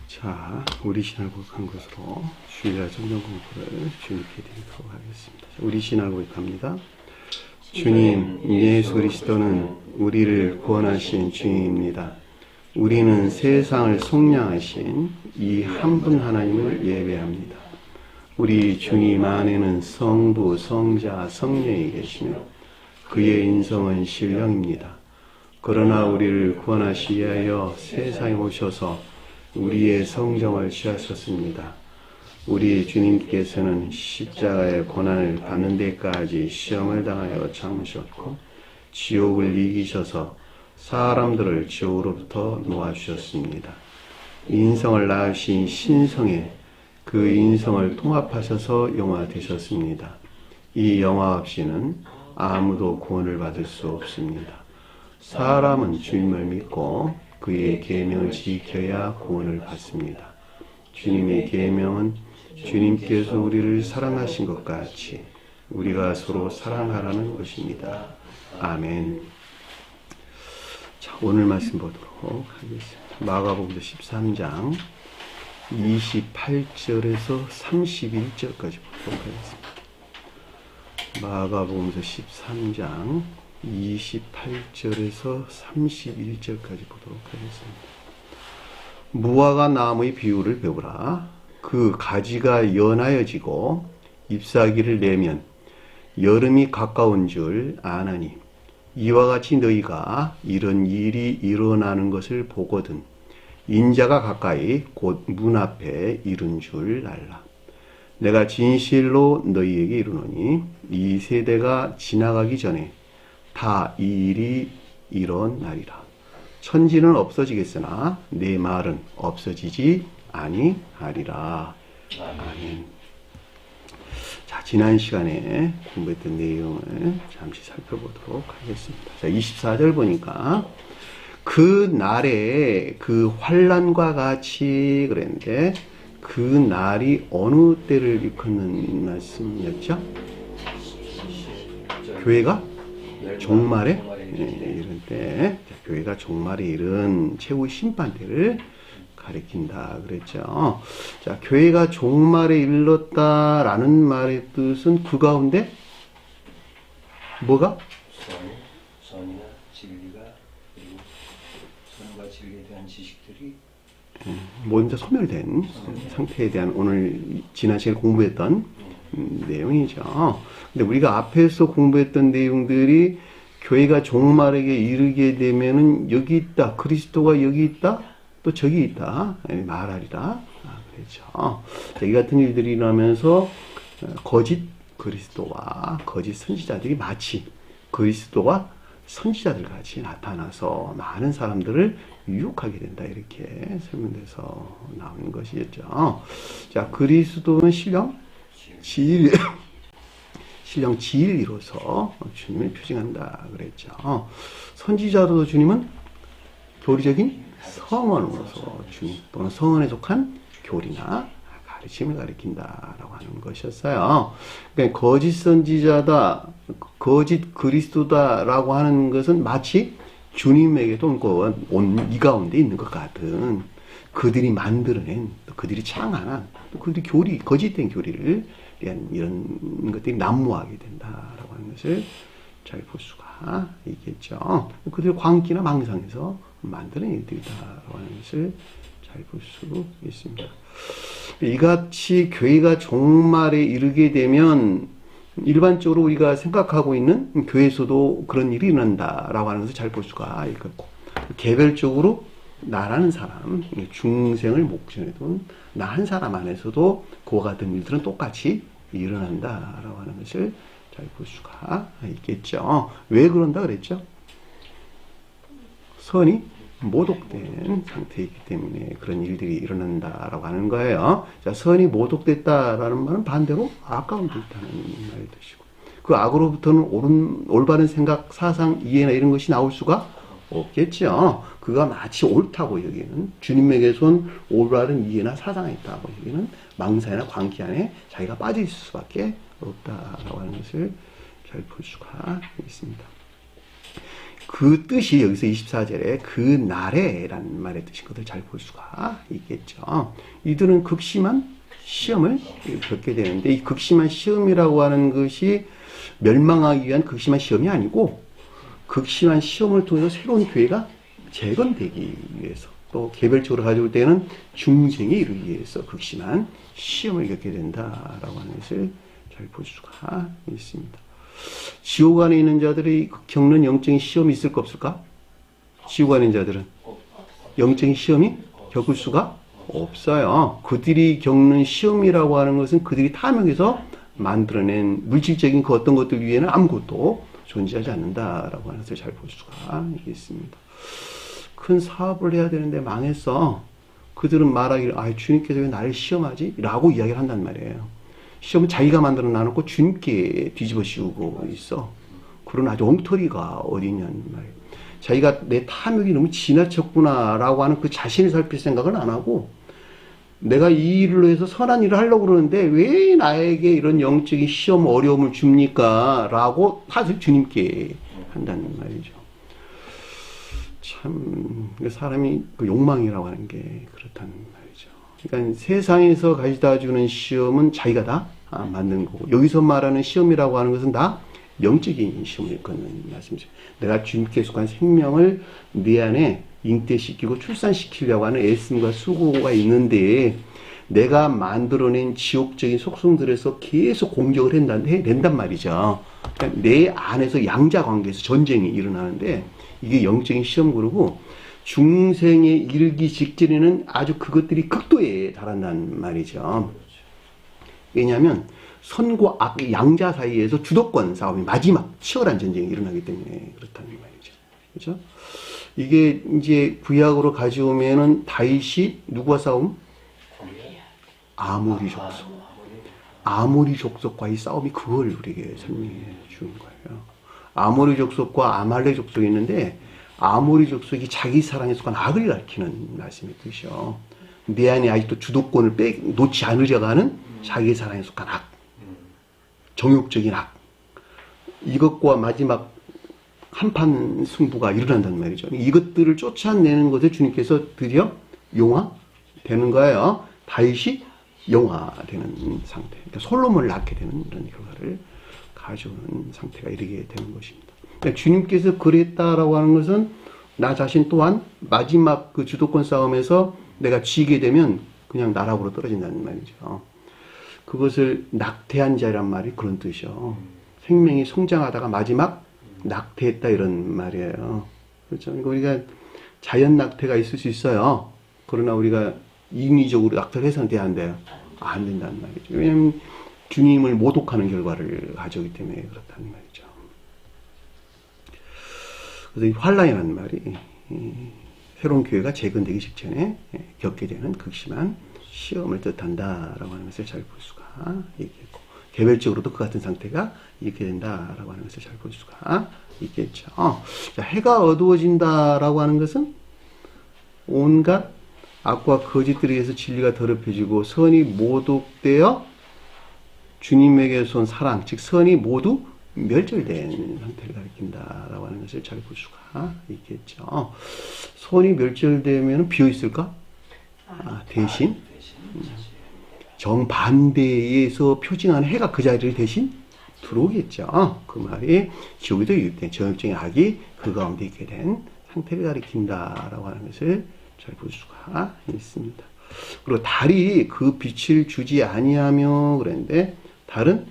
자, 우리 신앙 고백한 것으로 주일날 성경 공부를 주님께 드리도록 하겠습니다. 우리 신앙 고백합니다. 주님, 예수 그리스도는 우리를 구원하신 주님입니다. 우리는 세상을 속량하신 이 한 분 하나님을 예배합니다. 우리 주님 안에는 성부, 성자, 성령이 계시며 그의 인성은 신령입니다. 그러나 우리를 구원하시기 위하여 세상에 오셔서 우리의 성정을 취하셨습니다. 우리 주님께서는 십자가의 고난을 받는 데까지 시험을 당하여 참으셨고 지옥을 이기셔서 사람들을 지옥으로부터 놓아주셨습니다. 인성을 낳으신 신성에 그 인성을 통합하셔서 영화 되셨습니다. 이 영화 없이는 아무도 구원을 받을 수 없습니다. 사람은 주님을 믿고 그의 계명을 지켜야 구원을 받습니다. 주님의 계명은 주님께서 우리를 사랑하신 것 같이 우리가 서로 사랑하라는 것입니다. 아멘. 자, 오늘 말씀 보도록 하겠습니다. 마가복음 13장 28절에서 31절까지 보도록 하겠습니다. 마가복음 13장 28절에서 31절까지 보도록 하겠습니다. 무화과 나무의 비유를 배우라. 그 가지가 연하여지고 잎사귀를 내면 여름이 가까운 줄 아나니 이와 같이 너희가 이런 일이 일어나는 것을 보거든 인자가 가까이 곧 문 앞에 이른 줄 알라. 내가 진실로 너희에게 이르노니 이 세대가 지나가기 전에 다 이 일이 일어나리라. 천지는 없어지겠으나 내 말은 없어지지 아니하리라. 아멘. 자, 지난 시간에 공부했던 내용을 잠시 살펴보도록 하겠습니다. 자, 24절 보니까 그 날에 그 환난과 같이 그랬는데 그 날이 어느 때를 일컫는 말씀이었죠? 교회가 종말에 이른 때, 교회가 종말에 이른 최후의 심판대를 가리킨다 그랬죠. 자, 교회가 종말에 이르렀다라는 말의 뜻은 그 가운데 뭐가? 선이나 진리가 그리고 선과 진리에 대한 지식들이 먼저 소멸된 상태에 대한 오늘 지난 시간에 공부했던 내용이죠. 근데 우리가 앞에서 공부했던 내용들이 교회가 종말에게 이르게 되면은 여기 있다, 그리스도가 여기 있다, 또 저기 있다 말하리라 그랬죠. 이 같은 일들이 일어나면서 거짓 그리스도와 거짓 선지자들이 마치 그리스도와 선지자들 같이 나타나서 많은 사람들을 유혹하게 된다, 이렇게 설명돼서 나오는 것이었죠. 자, 그리스도는 신령 지일이로서 주님을 표징한다 그랬죠. 선지자로도 주님은 교리적인 성언으로서 주님 또는 성언에 속한 교리나 가르침을 가리킨다라고 하는 것이었어요. 그러니까 거짓 선지자다, 거짓 그리스도다라고 하는 것은 마치 주님에게도 온 이 가운데 있는 것 같은 그들이 만들어낸, 그들이 창안한, 그들이 거짓된 교리를 위한 이런 것들이 난무하게 된다라고 하는 것을 잘 볼 수가 있겠죠. 그들이 광기나 망상에서 만드는 일들이다라고 하는 것을 잘 볼 수 있습니다. 이같이 교회가 종말에 이르게 되면 일반적으로 우리가 생각하고 있는 교회에서도 그런 일이 일어난다라고 하는 것을 잘 볼 수가 있겠고, 개별적으로 나라는 사람, 중생을 목전에 둔 나 한 사람 안에서도 그와 같은 일들은 똑같이 일어난다라고 하는 것을 잘 볼 수가 있겠죠. 왜 그런다 그랬죠? 선이 모독된 상태이기 때문에 그런 일들이 일어난다라고 하는 거예요. 자, 선이 모독됐다라는 말은 반대로 악가운데 있다는 말의 뜻이고, 그 악으로부터는 올바른 생각, 사상, 이해나 이런 것이 나올 수가 없겠죠. 그가 마치 옳다고 여기는, 주님에게선 올바른 이해나 사상이 있다고 여기는 망상이나 광기 안에 자기가 빠져 있을 수밖에 없다라고 하는 것을 잘 볼 수가 있습니다. 그 뜻이 여기서 24절에 그 날에라는 말의 뜻인 것을 잘 볼 수가 있겠죠. 이들은 극심한 시험을 겪게 되는데 이 극심한 시험이라고 하는 것이 멸망하기 위한 극심한 시험이 아니고 극심한 시험을 통해서 새로운 교회가 재건되기 위해서 또 개별적으로 가져올 때는 중생에 이르기 위해서 극심한 시험을 겪게 된다라고 하는 것을 잘 볼 수가 있습니다. 지옥 안에 있는 자들이 겪는 영적인 시험이 있을까 없을까? 지옥 안에 있는 자들은 영적인 시험이 겪을 수가 없어요. 그들이 겪는 시험이라고 하는 것은 그들이 탐욕해서 만들어낸 물질적인 그 어떤 것들 위에는 아무것도 존재하지 않는다라고 하는 것을 잘 볼 수가 있습니다. 큰 사업을 해야 되는데 망했어. 그들은 말하기를 주님께서 왜 나를 시험하지? 라고 이야기를 한단 말이에요. 시험은 자기가 만들어 놔놓고 주님께 뒤집어 씌우고 있어. 그런 아주 엉터리가 어디 있냐는 말이에요. 자기가 내 탐욕이 너무 지나쳤구나라고 하는 그 자신을 살필 생각은 안 하고 내가 이 일로 해서 선한 일을 하려고 그러는데 왜 나에게 이런 영적인 시험 어려움을 줍니까? 라고 탓을 주님께 한다는 말이죠. 참 사람이 그 욕망이라고 하는 게 그렇다는 말이죠. 그러니까 세상에서 가져다 주는 시험은 자기가 다 만든 거고 여기서 말하는 시험이라고 하는 것은 다 영적인 시험을 걷는 말씀이죠. 내가 주님께 속한 생명을 내 안에 잉태시키고 출산시키려고 하는 애씀과 수고가 있는데 내가 만들어낸 지옥적인 속성들에서 계속 공격을 한단 말이죠. 그러니까 내 안에서 양자 관계에서 전쟁이 일어나는데 이게 영적인 시험 그러고 중생에 이르기 직전에는 아주 그것들이 극도에 달한다는 말이죠. 왜냐하면 선과 악, 양자 사이에서 주도권 싸움이 마지막 치열한 전쟁이 일어나기 때문에 그렇다는 말이죠. 그렇죠? 이게 이제 구약으로 가져오면은 다윗이 누구와 싸움? 아모리 족속. 아모리 족속과의 싸움이 그걸 우리에게 설명해 주는 거예요. 아모리 족속과 아말렉 족속이 있는데 아모리 족속이 자기 사랑에 속한 악을 가리키는 말씀의 뜻이요. 내 안에 아직도 주도권을 놓지 않으려고 하는 자기 사랑에 속한 악. 정욕적인 악. 이것과 마지막 한판 승부가 일어난단 말이죠. 이것들을 쫓아내는 것을 주님께서 드디어 용화되는 거예요. 다윗이 용화되는 상태. 그러니까 솔로몬을 낳게 되는 이런 결과를 가져오는 상태가 이르게 되는 것입니다. 그러니까 주님께서 그랬다라고 하는 것은 나 자신 또한 마지막 그 주도권 싸움에서 내가 지게 되면 그냥 나락으로 떨어진다는 말이죠. 그것을 낙태한 자란 말이 그런 뜻이요. 생명이 성장하다가 마지막 낙태했다 이런 말이에요. 그렇죠. 그러니까 우리가 자연 낙태가 있을 수 있어요. 그러나 우리가 인위적으로 낙태를 해서는 돼야 안 돼요. 안 된다는 말이죠. 왜냐하면 주님을 모독하는 결과를 가져오기 때문에 그렇다는 말이죠. 그래서 이 환란이라는 말이 새로운 교회가 재건되기 직전에 겪게 되는 극심한 시험을 뜻한다라고 하는 것을 잘 볼 수가 있겠고 개별적으로도 그 같은 상태가 있게 된다라고 하는 것을 잘 볼 수가 있겠죠. 자, 해가 어두워진다라고 하는 것은 온갖 악과 거짓들에 의해서 진리가 더럽혀지고 선이 모독되어 주님에게서 온 사랑, 즉 선이 모두 멸절된 상태를 가리킨다라고 하는 것을 잘 볼 수가 있겠죠. 선이 멸절되면 비어있을까? 대신 정반대에서 표징하는 해가 그 자리를 대신 들어오겠죠. 그 말이 지옥에도 유입된 정욕적인 악이 그 가운데 있게 된 상태를 가리킨다라고 하는 것을 잘 볼 수가 있습니다. 그리고 달이 그 빛을 주지 아니하며 그랬는데 달은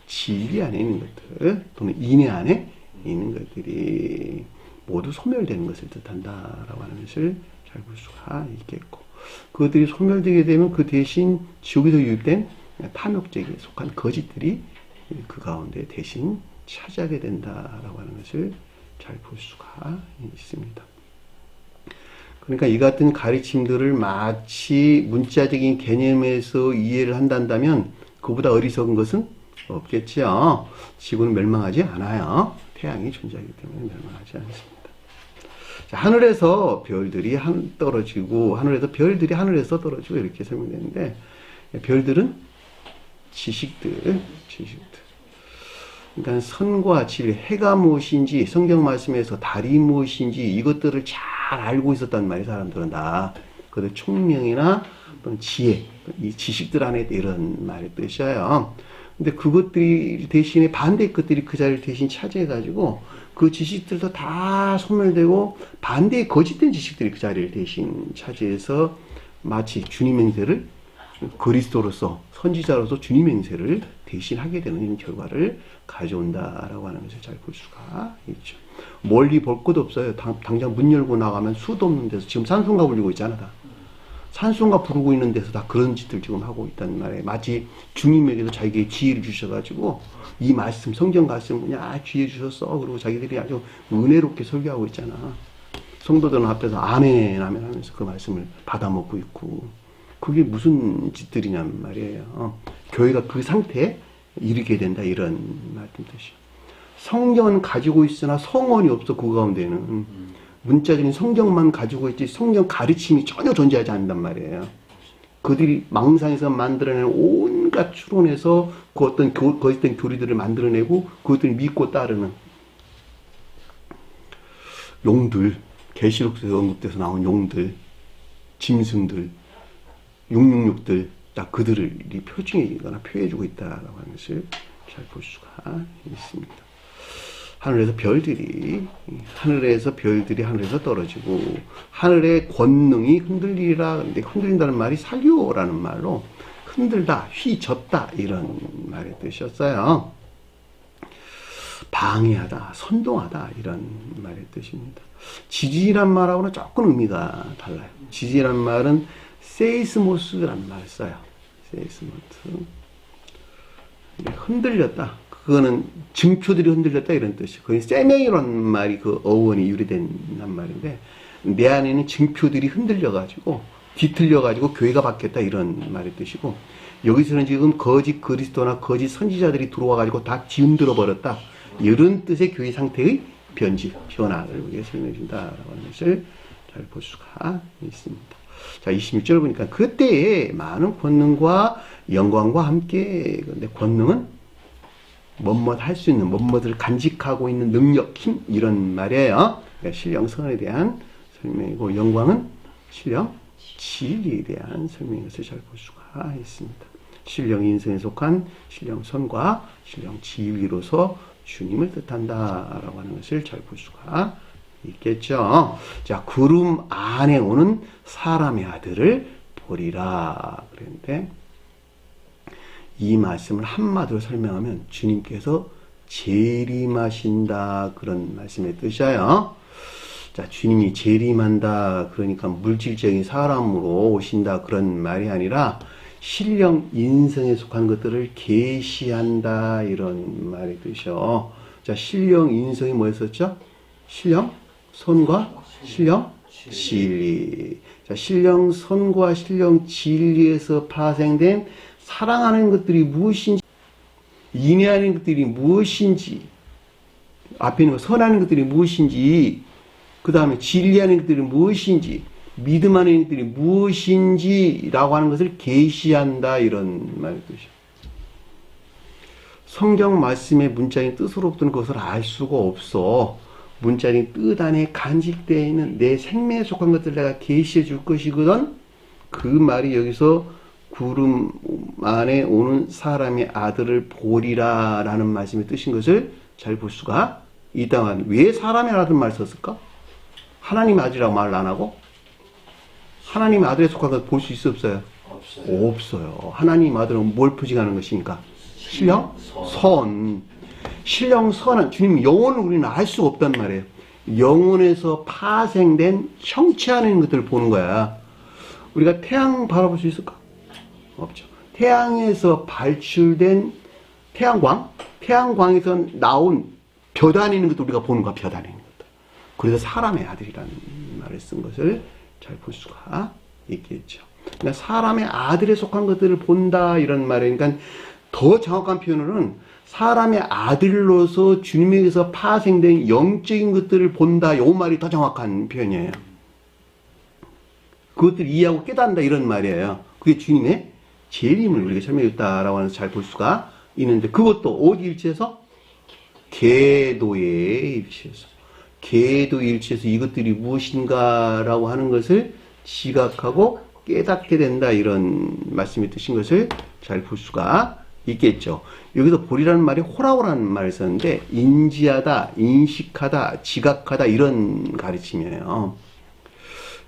진리 안에 있는 것들 또는 인내 안에 있는 것들이 모두 소멸되는 것을 뜻한다라고 하는 것을 잘 볼 수가 있겠고 그것들이 소멸되게 되면 그 대신 지옥에서 유입된 탐욕적에 속한 거짓들이 그 가운데 대신 차지하게 된다라고 하는 것을 잘 볼 수가 있습니다. 그러니까 이 같은 가르침들을 마치 문자적인 개념에서 이해를 한다면 그보다 어리석은 것은 없겠죠. 지구는 멸망하지 않아요. 태양이 존재하기 때문에 멸망하지 않습니다. 자, 하늘에서 별들이 떨어지고 하늘에서 별들이 하늘에서 떨어지고 이렇게 설명되는데 별들은 지식들. 그러니까 선과 진리, 해가 무엇인지, 성경 말씀에서 달이 무엇인지 이것들을 잘 알고 있었단 말이에요. 사람들은 다. 그들 총명이나 또는 지혜, 이 지식들 안에 이런 말의 뜻이에요. 근데 그것들이 대신에 반대의 것들이 그 자리를 대신 차지해가지고 그 지식들도 다 소멸되고 반대의 거짓된 지식들이 그 자리를 대신 차지해서 마치 주님 행세를 그리스도로서 선지자로서 주님 행세를 대신 하게 되는 이런 결과를 가져온다라고 하는 것을 잘 볼 수가 있죠. 멀리 볼 것도 없어요. 당장 문 열고 나가면 수도 없는 데서 지금 산송가 부르고 있잖아. 다. 산송가 부르고 있는 데서 다 그런 짓들 지금 하고 있단 말이에요. 마치 주님에게도 자기에게 지혜를 주셔가지고 이 말씀, 성경 말씀 그냥 지혜 주셨어. 그리고 자기들이 아주 은혜롭게 설교하고 있잖아. 성도들은 앞에서 아멘 아멘 하면서 그 말씀을 받아먹고 있고 그게 무슨 짓들이냔 말이에요. 교회가 그 상태에 이르게 된다 이런 말씀 뜻이에요. 성경은 가지고 있으나 성원이 없어 그 가운데는 문자적인 성경만 가지고 있지 성경 가르침이 전혀 존재하지 않는단 말이에요. 그들이 망상에서 만들어낸 온갖 추론에서 그 어떤 거짓된 교리들을 만들어내고 그것들을 믿고 따르는 용들, 계시록에서 언급돼서 나온 용들, 짐승들, 666들 다 그들이 표징이거나 표해주고 있다라고 하는 것을 잘 볼 수가 있습니다. 하늘에서 별들이 하늘에서 떨어지고 하늘의 권능이 흔들리라. 근데 흔들린다는 말이 사교라는 말로 흔들다, 휘젓다 이런 말의 뜻이었어요. 방해하다, 선동하다 이런 말의 뜻입니다. 지지란 말하고는 조금 의미가 달라요. 지지란 말은 세이스모스라는 말을 써요. 세이스모스. 흔들렸다. 그거는 증표들이 흔들렸다 이런 뜻이에요. 거기 세메이라는 말이 그 어원이 유래된 말인데 내 안에는 증표들이 흔들려가지고 뒤틀려가지고 교회가 바뀌었다 이런 말의 뜻이고 여기서는 지금 거짓 그리스도나 거짓 선지자들이 들어와가지고 다 뒤흔들어 버렸다. 이런 뜻의 교회 상태의 변화를 우리가 설명해 준다라고 하는 것을 잘 볼 수가 있습니다. 자, 26절 보니까 그때에 많은 권능과 영광과 함께 근데 권능은 뭐뭇 할 수 있는 뭐뭇을 간직하고 있는 능력, 힘 이런 말이에요. 그러니까 신령 선에 대한 설명이고 영광은 신령 진리에 대한 설명인 것을 잘 볼 수가 있습니다. 신령 인성에 속한 신령 선과 신령 진리로서 주님을 뜻한다라고 하는 것을 잘 볼 수가 있겠죠. 자, 구름 안에 오는 사람의 아들을 보리라 그랬는데 이 말씀을 한마디로 설명하면 주님께서 재림하신다 그런 말씀의 뜻이에요. 자, 주님이 재림한다 그러니까 물질적인 사람으로 오신다 그런 말이 아니라 신령 인성에 속한 것들을 계시한다 이런 말의 뜻이요. 자, 신령 인성이 뭐였었죠? 신령 선과 신령 진리. 자, 신령 선과 신령 진리에서 파생된 사랑하는 것들이 무엇인지, 인내하는 것들이 무엇인지, 앞에 있는 거 선하는 것들이 무엇인지, 그 다음에 진리하는 것들이 무엇인지, 믿음하는 것들이 무엇인지라고 하는 것을 계시한다 이런 말의 뜻이에요. 성경 말씀의 문자인 뜻으로부터는 그것을 알 수가 없어. 문자인 뜻 안에 간직되어 있는 내 생명에 속한 것들을 내가 계시해 줄 것이거든. 그 말이 여기서 구름 안에 오는 사람의 아들을 보리라 라는 말씀의 뜻인 것을 잘 볼 수가 있다만 왜 사람의 아들 말 썼을까? 하나님의 아들이라고 말을 안 하고 하나님의 아들에 속한 것 볼 수 있어 없어요? 없어요. 하나님의 아들은 뭘 표징하는 것입니까? 신령 선. 신령 선은 주님 영혼을 우리는 알 수가 없단 말이에요. 영혼에서 파생된 형체 안에 있는 것들을 보는 거야. 우리가 태양 바라볼 수 있을까? 없죠. 태양에서 발출된 태양광에서 나온 볕 안에 있는 것도 우리가 보는 거야. 볕 안에 있는 것들. 그래서 사람의 아들이라는 말을 쓴 것을 잘 볼 수가 있겠죠. 그러니까 사람의 아들에 속한 것들을 본다 이런 말이에요. 그러니까 더 정확한 표현으로는 사람의 아들로서 주님에게서 파생된 영적인 것들을 본다. 이 말이 더 정확한 표현이에요. 그것들을 이해하고 깨닫는다 이런 말이에요. 그게 주님의 재림을 우리가 설명해 줬다라고 하면서 잘 볼 수가 있는데 그것도 어디 일치해서? 계도에 일치해서. 계도에 일치해서 이것들이 무엇인가라고 하는 것을 지각하고 깨닫게 된다. 이런 말씀이 뜻인 것을 잘 볼 수가 있겠죠. 여기서 보리라는 말이 호라호라는 말을 썼는데 인지하다, 인식하다, 지각하다 이런 가르침이에요.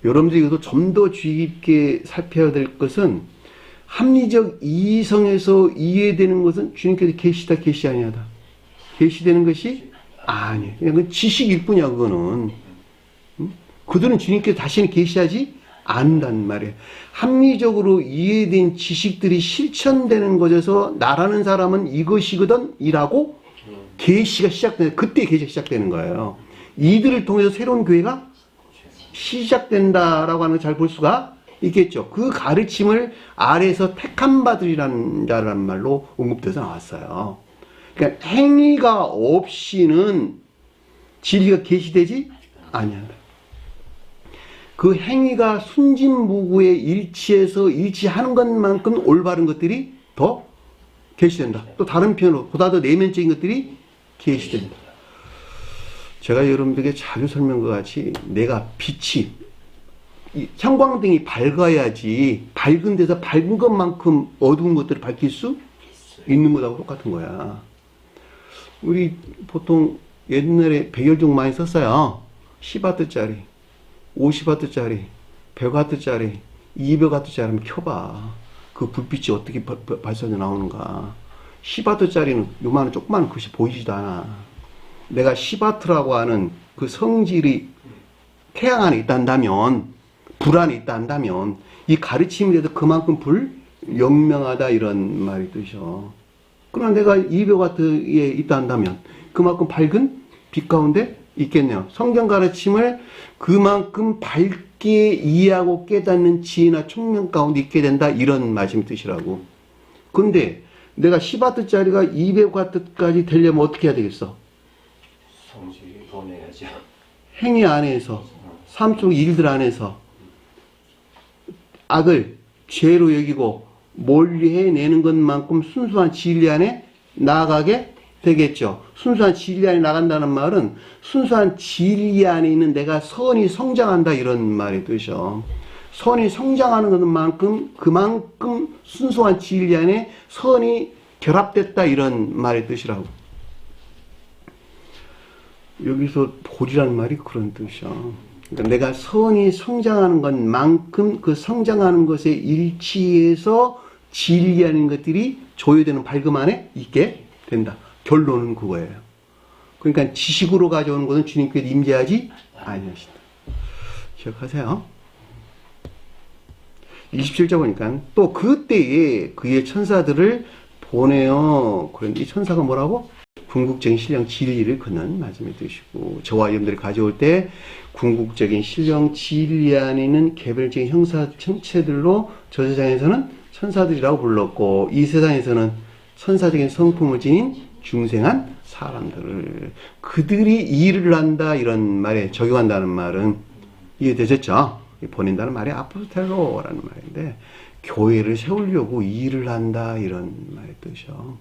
여러분들이 이것도 좀 더 주의 깊게 살펴야 될 것은 합리적 이성에서 이해되는 것은 주님께서 계시다, 계시 아니하다. 계시되는 것이 아니에요. 그냥 그 지식일 뿐이야, 그거는. 그들은 주님께서 다시는 계시하지 않는단 말이에요. 합리적으로 이해된 지식들이 실천되는 것에서 나라는 사람은 이것이거든 이라고 계시가 시작되는, 그때 계시가 시작되는 거예요. 이들을 통해서 새로운 교회가 시작된다라고 하는 걸 잘 볼 수가 있겠죠. 그 가르침을 아래에서 택한 바들이라는 자라는 말로 언급돼서 나왔어요. 그러니까 행위가 없이는 진리가 계시되지 아니한다. 그 행위가 순진무구에 일치해서 일치하는 것만큼 올바른 것들이 더 계시된다. 또 다른 편으로 보다 더 내면적인 것들이 계시된다. 제가 여러분들에게 자주 설명과 같이 내가 빛이 형광등이 밝아야지 밝은 데서 밝은 것만큼 어두운 것들을 밝힐 수 있는 것하고 똑같은 거야. 우리 보통 옛날에 백열등 많이 썼어요. 10W짜리, 50W짜리, 100W짜리, 200W짜리 한번 켜봐. 그 불빛이 어떻게 발산해 나오는가. 10W짜리는 요만한 조그마한 것이 보이지도 않아. 내가 10W라고 하는 그 성질이 태양 안에 있단다면, 불 안에 있단다면, 이 가르침이라도 그만큼 불영명하다 이런 말이 뜻이죠. 그러나 내가 200W에 있단다면, 그만큼 밝은 빛 가운데 있겠네요. 성경 가르침을 그만큼 밝게 이해하고 깨닫는 지혜나 총명 가운데 있게 된다 이런 말씀 뜻이라고. 근데 내가 10W짜리가 200W까지 되려면 어떻게 해야 되겠어? 성질이 보내야죠. 행위 안에서, 삶 속 일들 안에서 악을 죄로 여기고 멀리 해내는 것만큼 순수한 진리 안에 나아가게 되겠죠. 순수한 진리 안에 나간다는 말은 순수한 진리 안에 있는 내가 선이 성장한다 이런 말이 뜻이죠. 선이 성장하는 것만큼 그만큼 순수한 진리 안에 선이 결합됐다 이런 말의 뜻이라고. 여기서 보리라는 말이 그런 뜻이야. 그러니까 내가 선이 성장하는 것만큼 그 성장하는 것에 일치해서 진리하는 것들이 조효되는 밝음 안에 있게 된다. 결론은 그거예요. 그러니까 지식으로 가져오는 것은 주님께서 임재하지 아니하신다. 기억하세요. 27절 보니까 또 그때에 그의 천사들을 보내어. 그런데 이 천사가 뭐라고? 궁극적인 신령 진리를 걷는 말씀이 뜻이고, 저와 여러분들이 가져올 때 궁극적인 신령 진리 안에 있는 개별적인 형사 천체들로 저 세상에서는 천사들이라고 불렀고, 이 세상에서는 천사적인 성품을 지닌 중생한 사람들을, 그들이 일을 한다 이런 말에 적용한다는 말은 이해되셨죠? 보낸다는 말이 아포스텔로라는 말인데, 교회를 세우려고 일을 한다 이런 말의 뜻이죠.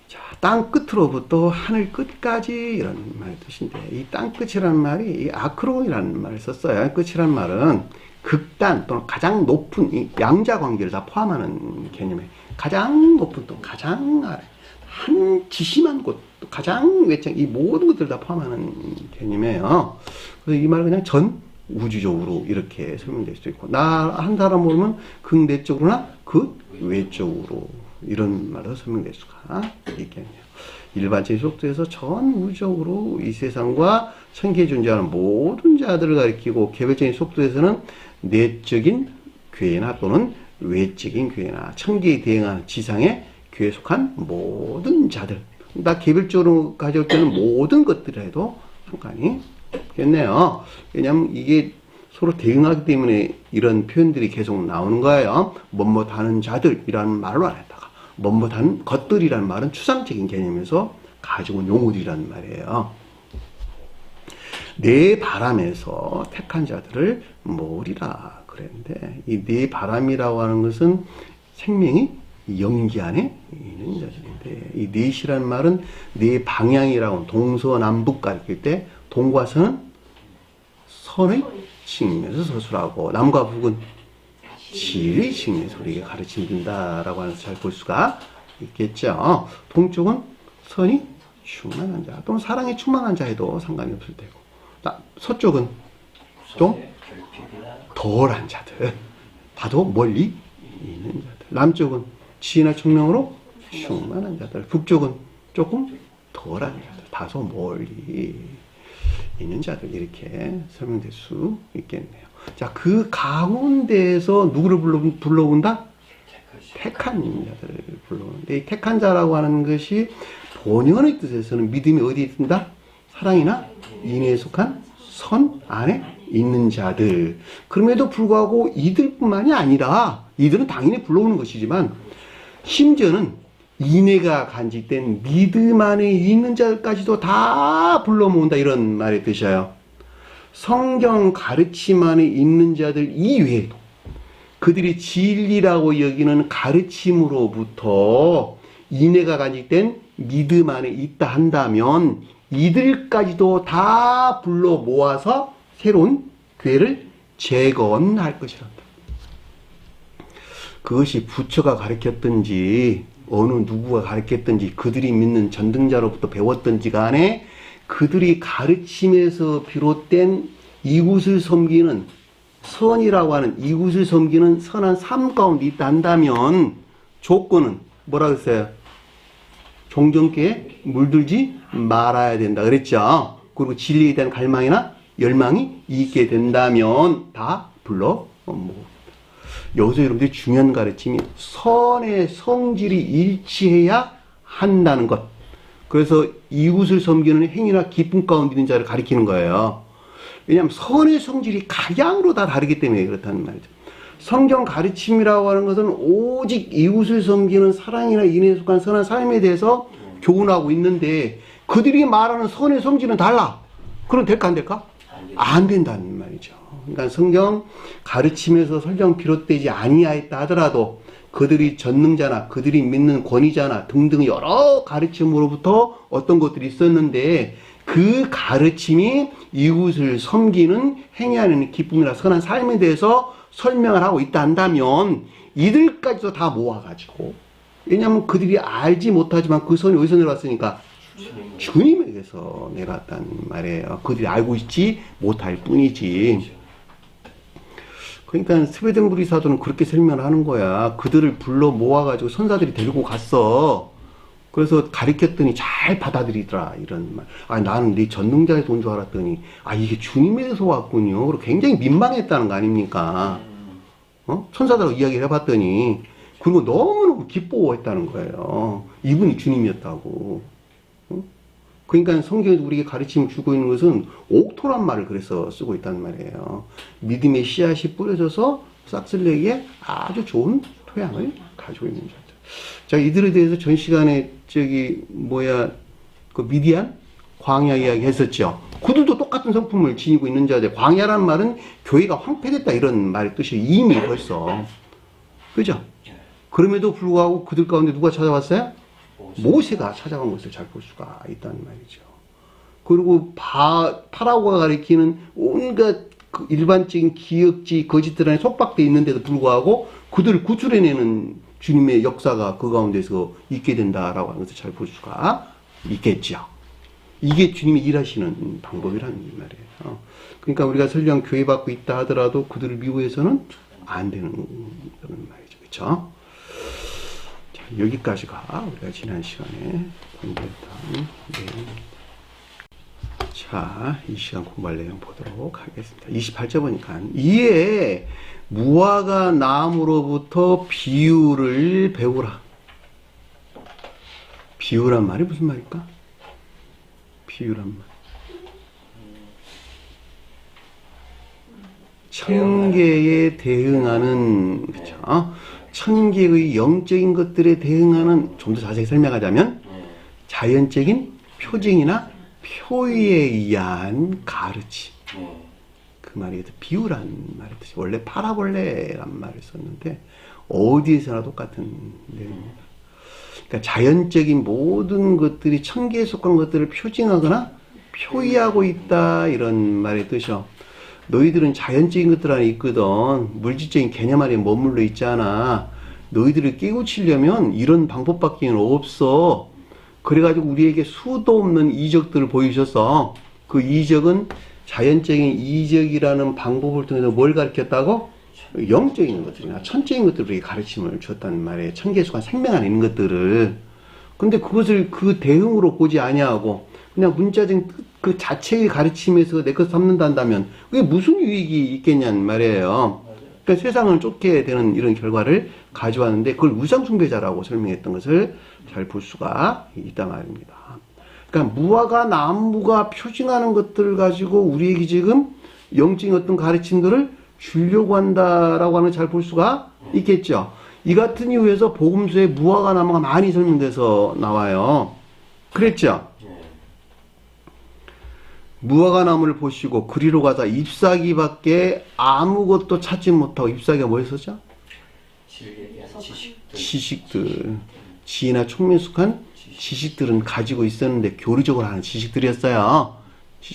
자, 땅 끝으로부터 하늘 끝까지 이런 말의 뜻인데, 이 땅 끝이라는 말이 이 아크론이라는 말을 썼어요. 끝이라는 말은 극단 또는 가장 높은 이 양자 관계를 다 포함하는 개념이에요. 가장 높은 또 가장 아래, 한 지심한 곳, 또 가장 외장, 이 모든 것들을 다 포함하는 개념이에요. 그래서 이 말은 그냥 전 우주적으로 이렇게 설명될 수도 있고, 나 한 사람 모르면 극내적으로나 극외적으로 이런 말로 설명될 수가 있겠네요. 일반적인 속도에서 전 우주적으로 이 세상과 천계에 존재하는 모든 자들을 가리키고, 개별적인 속도에서는 내적인 교회나 또는 외적인 교회나 천계에 대응하는 지상의 교회에 속한 모든 자들, 나 개별적으로 가져올 때는 모든 것들을 해도 상관이 없겠네요. 왜냐하면 이게 서로 대응하기 때문에 이런 표현들이 계속 나오는 거예요. 뭐뭐하는 자들이라는 말로 안 했다가 뭐뭐하는 것들이라는 말은 추상적인 개념에서 가지고 온 용어들이라는 말이에요. 내 바람에서 택한 자들을 모으리라 그랬는데, 이 내 바람이라고 하는 것은 생명이 영지 안에 있는 자들인데, 이 넷이라는 말은 네 방향이라고, 동서남북 가리킬 때 동과 서는 선의 측면에서 서술하고, 남과 북은 지의 측면에서 우리에게 가르침준다라고 하는 잘 볼 수가 있겠죠. 동쪽은 선이 충만한 자 또는 사랑에 충만한 자 해도 상관이 없을 테고, 서쪽은 좀 덜한 자들, 봐도 멀리 있는 자들, 남쪽은 지혜나 청명으로 충만한 자들, 북쪽은 조금 덜한 자들, 다소 멀리 있는 자들, 이렇게 설명될 수 있겠네요. 자, 그 가운데에서 누구를 불러본다? 택한 자들을 불러오는데, 이 택한 자라고 하는 것이 본연의 뜻에서는 믿음이 어디에 있다? 사랑이나 인애에 속한 선 안에 있는 자들. 그럼에도 불구하고 이들뿐만이 아니라, 이들은 당연히 불러오는 것이지만 심지어는 인애가 간직된 믿음 안에 있는 자들까지도 다 불러 모은다, 이런 말의 뜻이에요. 성경 가르침 안에 있는 자들 이외에도 그들이 진리라고 여기는 가르침으로부터 인애가 간직된 믿음 안에 있다 한다면 이들까지도 다 불러 모아서 새로운 교회를 재건할 것이란다. 그것이 부처가 가르쳤든지 어느 누구가 가르쳤든지 그들이 믿는 전등자로부터 배웠든지 간에 그들이 가르침에서 비롯된 이웃을 섬기는 선이라고 하는, 이웃을 섬기는 선한 삶 가운데 있다 한다면 조건은 뭐라 그랬어요? 종전계에 물들지 말아야 된다 그랬죠. 그리고 진리에 대한 갈망이나 열망이 있게 된다면 다 불러 모읍니다. 여기서 여러분들이 중요한 가르침이 선의 성질이 일치해야 한다는 것. 그래서 이웃을 섬기는 행위나 기쁨 가운데 있는 자를 가리키는 거예요. 왜냐하면 선의 성질이 각양으로 다 다르기 때문에 그렇다는 말이죠. 성경 가르침이라고 하는 것은 오직 이웃을 섬기는 사랑이나 인애에 속한 선한 삶에 대해서 교훈하고 있는데 그들이 말하는 선의 성질은 달라. 그럼 될까 안 될까? 안 된다는 말이죠. 그러니까 성경 가르침에서 설령 비롯되지 아니하였다 하더라도 그들이 전능자나 그들이 믿는 권위자나 등등 여러 가르침으로부터 어떤 것들이 있었는데 그 가르침이 이웃을 섬기는 행위하는 기쁨이나 선한 삶에 대해서 설명을 하고 있다 한다면 이들까지도 다 모아가지고, 왜냐하면 그들이 알지 못하지만 그 선이 어디서 내려왔으니까 주님에게서 내려왔다는 말이에요. 그들이 알고 있지 못할 뿐이지. 그러니까 스웨덴부리 사도는 그렇게 설명을 하는 거야. 그들을 불러 모아가지고 선사들이 데리고 갔어. 그래서 가르쳤더니 잘 받아들이더라, 이런 말. 아, 나는 네 전능자에서 온 줄 알았더니 아, 이게 주님에서 왔군요. 그리고 굉장히 민망했다는 거 아닙니까? 천사들하고 이야기를 해봤더니, 그리고 너무너무 기뻐했다는 거예요. 이분이 주님이었다고. 그러니까 성경에서 우리에게 가르침을 주고 있는 것은 옥토란 말을 그래서 쓰고 있다는 말이에요. 믿음의 씨앗이 뿌려져서 싹쓸 내기에 아주 좋은 토양을 가지고 있는 자들. 자, 이들에 대해서 전 시간에 그 미디안 광야 이야기 했었죠. 그들도 똑같은 성품을 지니고 있는 자들. 광야라는 말은 교회가 황폐됐다 이런 말의 뜻이 이미 벌써. 그죠? 그럼에도 불구하고 그들 가운데 누가 찾아왔어요? 모세가 찾아간 것을 잘 볼 수가 있다는 말이죠. 그리고 파라오가 가리키는 온갖 그 일반적인 기역지 거짓들 안에 속박되어 있는데도 불구하고 그들을 구출해내는 주님의 역사가 그 가운데서 있게 된다라고 하는 것을 잘 볼 수가 있겠죠. 이게 주님이 일하시는 방법이라는 말이에요. 그러니까 우리가 설령 교회받고 있다 하더라도 그들을 미워해서는 안 되는 그런 말이죠. 그렇죠? 자, 여기까지가 우리가 지난 시간에 공부했던 내용입니다. 자, 이 시간 공부할 내용 보도록 하겠습니다. 28절 보니까 이에 무화과 나무로부터 비유를 배우라. 비유란 말이 무슨 말일까? 비유란 말. 천계에 대응하는, 그쵸? 천계의 영적인 것들에 대응하는, 좀 더 자세히 설명하자면 자연적인 표징이나 표의에 의한 가르침. 그 말이 비유란 말이 뜻이 원래 파라볼레란 말을 썼는데 어디에서나 똑같은 내용입니다. 그러니까 자연적인 모든 것들이 천계에 속한 것들을 표징하거나 표의하고 있다 이런 말의 뜻이요. 너희들은 자연적인 것들 안에 있거든. 물질적인 개념 안에 머물러 있잖아. 너희들을 깨우치려면 이런 방법밖에 없어. 그래가지고 우리에게 수도 없는 이적들을 보이셔서 그 이적은 자연적인 이적이라는 방법을 통해서 뭘 가르쳤다고? 영적인 것들이나 천적인 것들을 우리에게 가르침을 줬다는 말이에요. 천계에 속한 생명 안에 있는 것들을. 근데 그것을 그 대응으로 보지 아니하고 그냥 문자적인 그 자체의 가르침에서 내 것 삼는다 한다면 그게 무슨 유익이 있겠냐는 말이에요. 그러니까 세상을 쫓게 되는 이런 결과를 가져왔는데 그걸 우상숭배자라고 설명했던 것을 잘 볼 수가 있다 말입니다. 그러니까 무화과 나무가 표징하는 것들을 가지고 우리에게 지금 영적인 어떤 가르침들을 주려고 한다라고 하는 잘 볼 수가 있겠죠. 이 같은 이유에서 복음서에 무화과 나무가 많이 설명돼서 나와요. 그랬죠? 무화과 나무를 보시고 그리로 가서 잎사귀밖에 아무것도 찾지 못하고 잎사귀가 뭐였었죠? 지식들. 지혜나 총명에 속한 지식들은 가지고 있었는데 교리적으로 하는 지식들이었어요.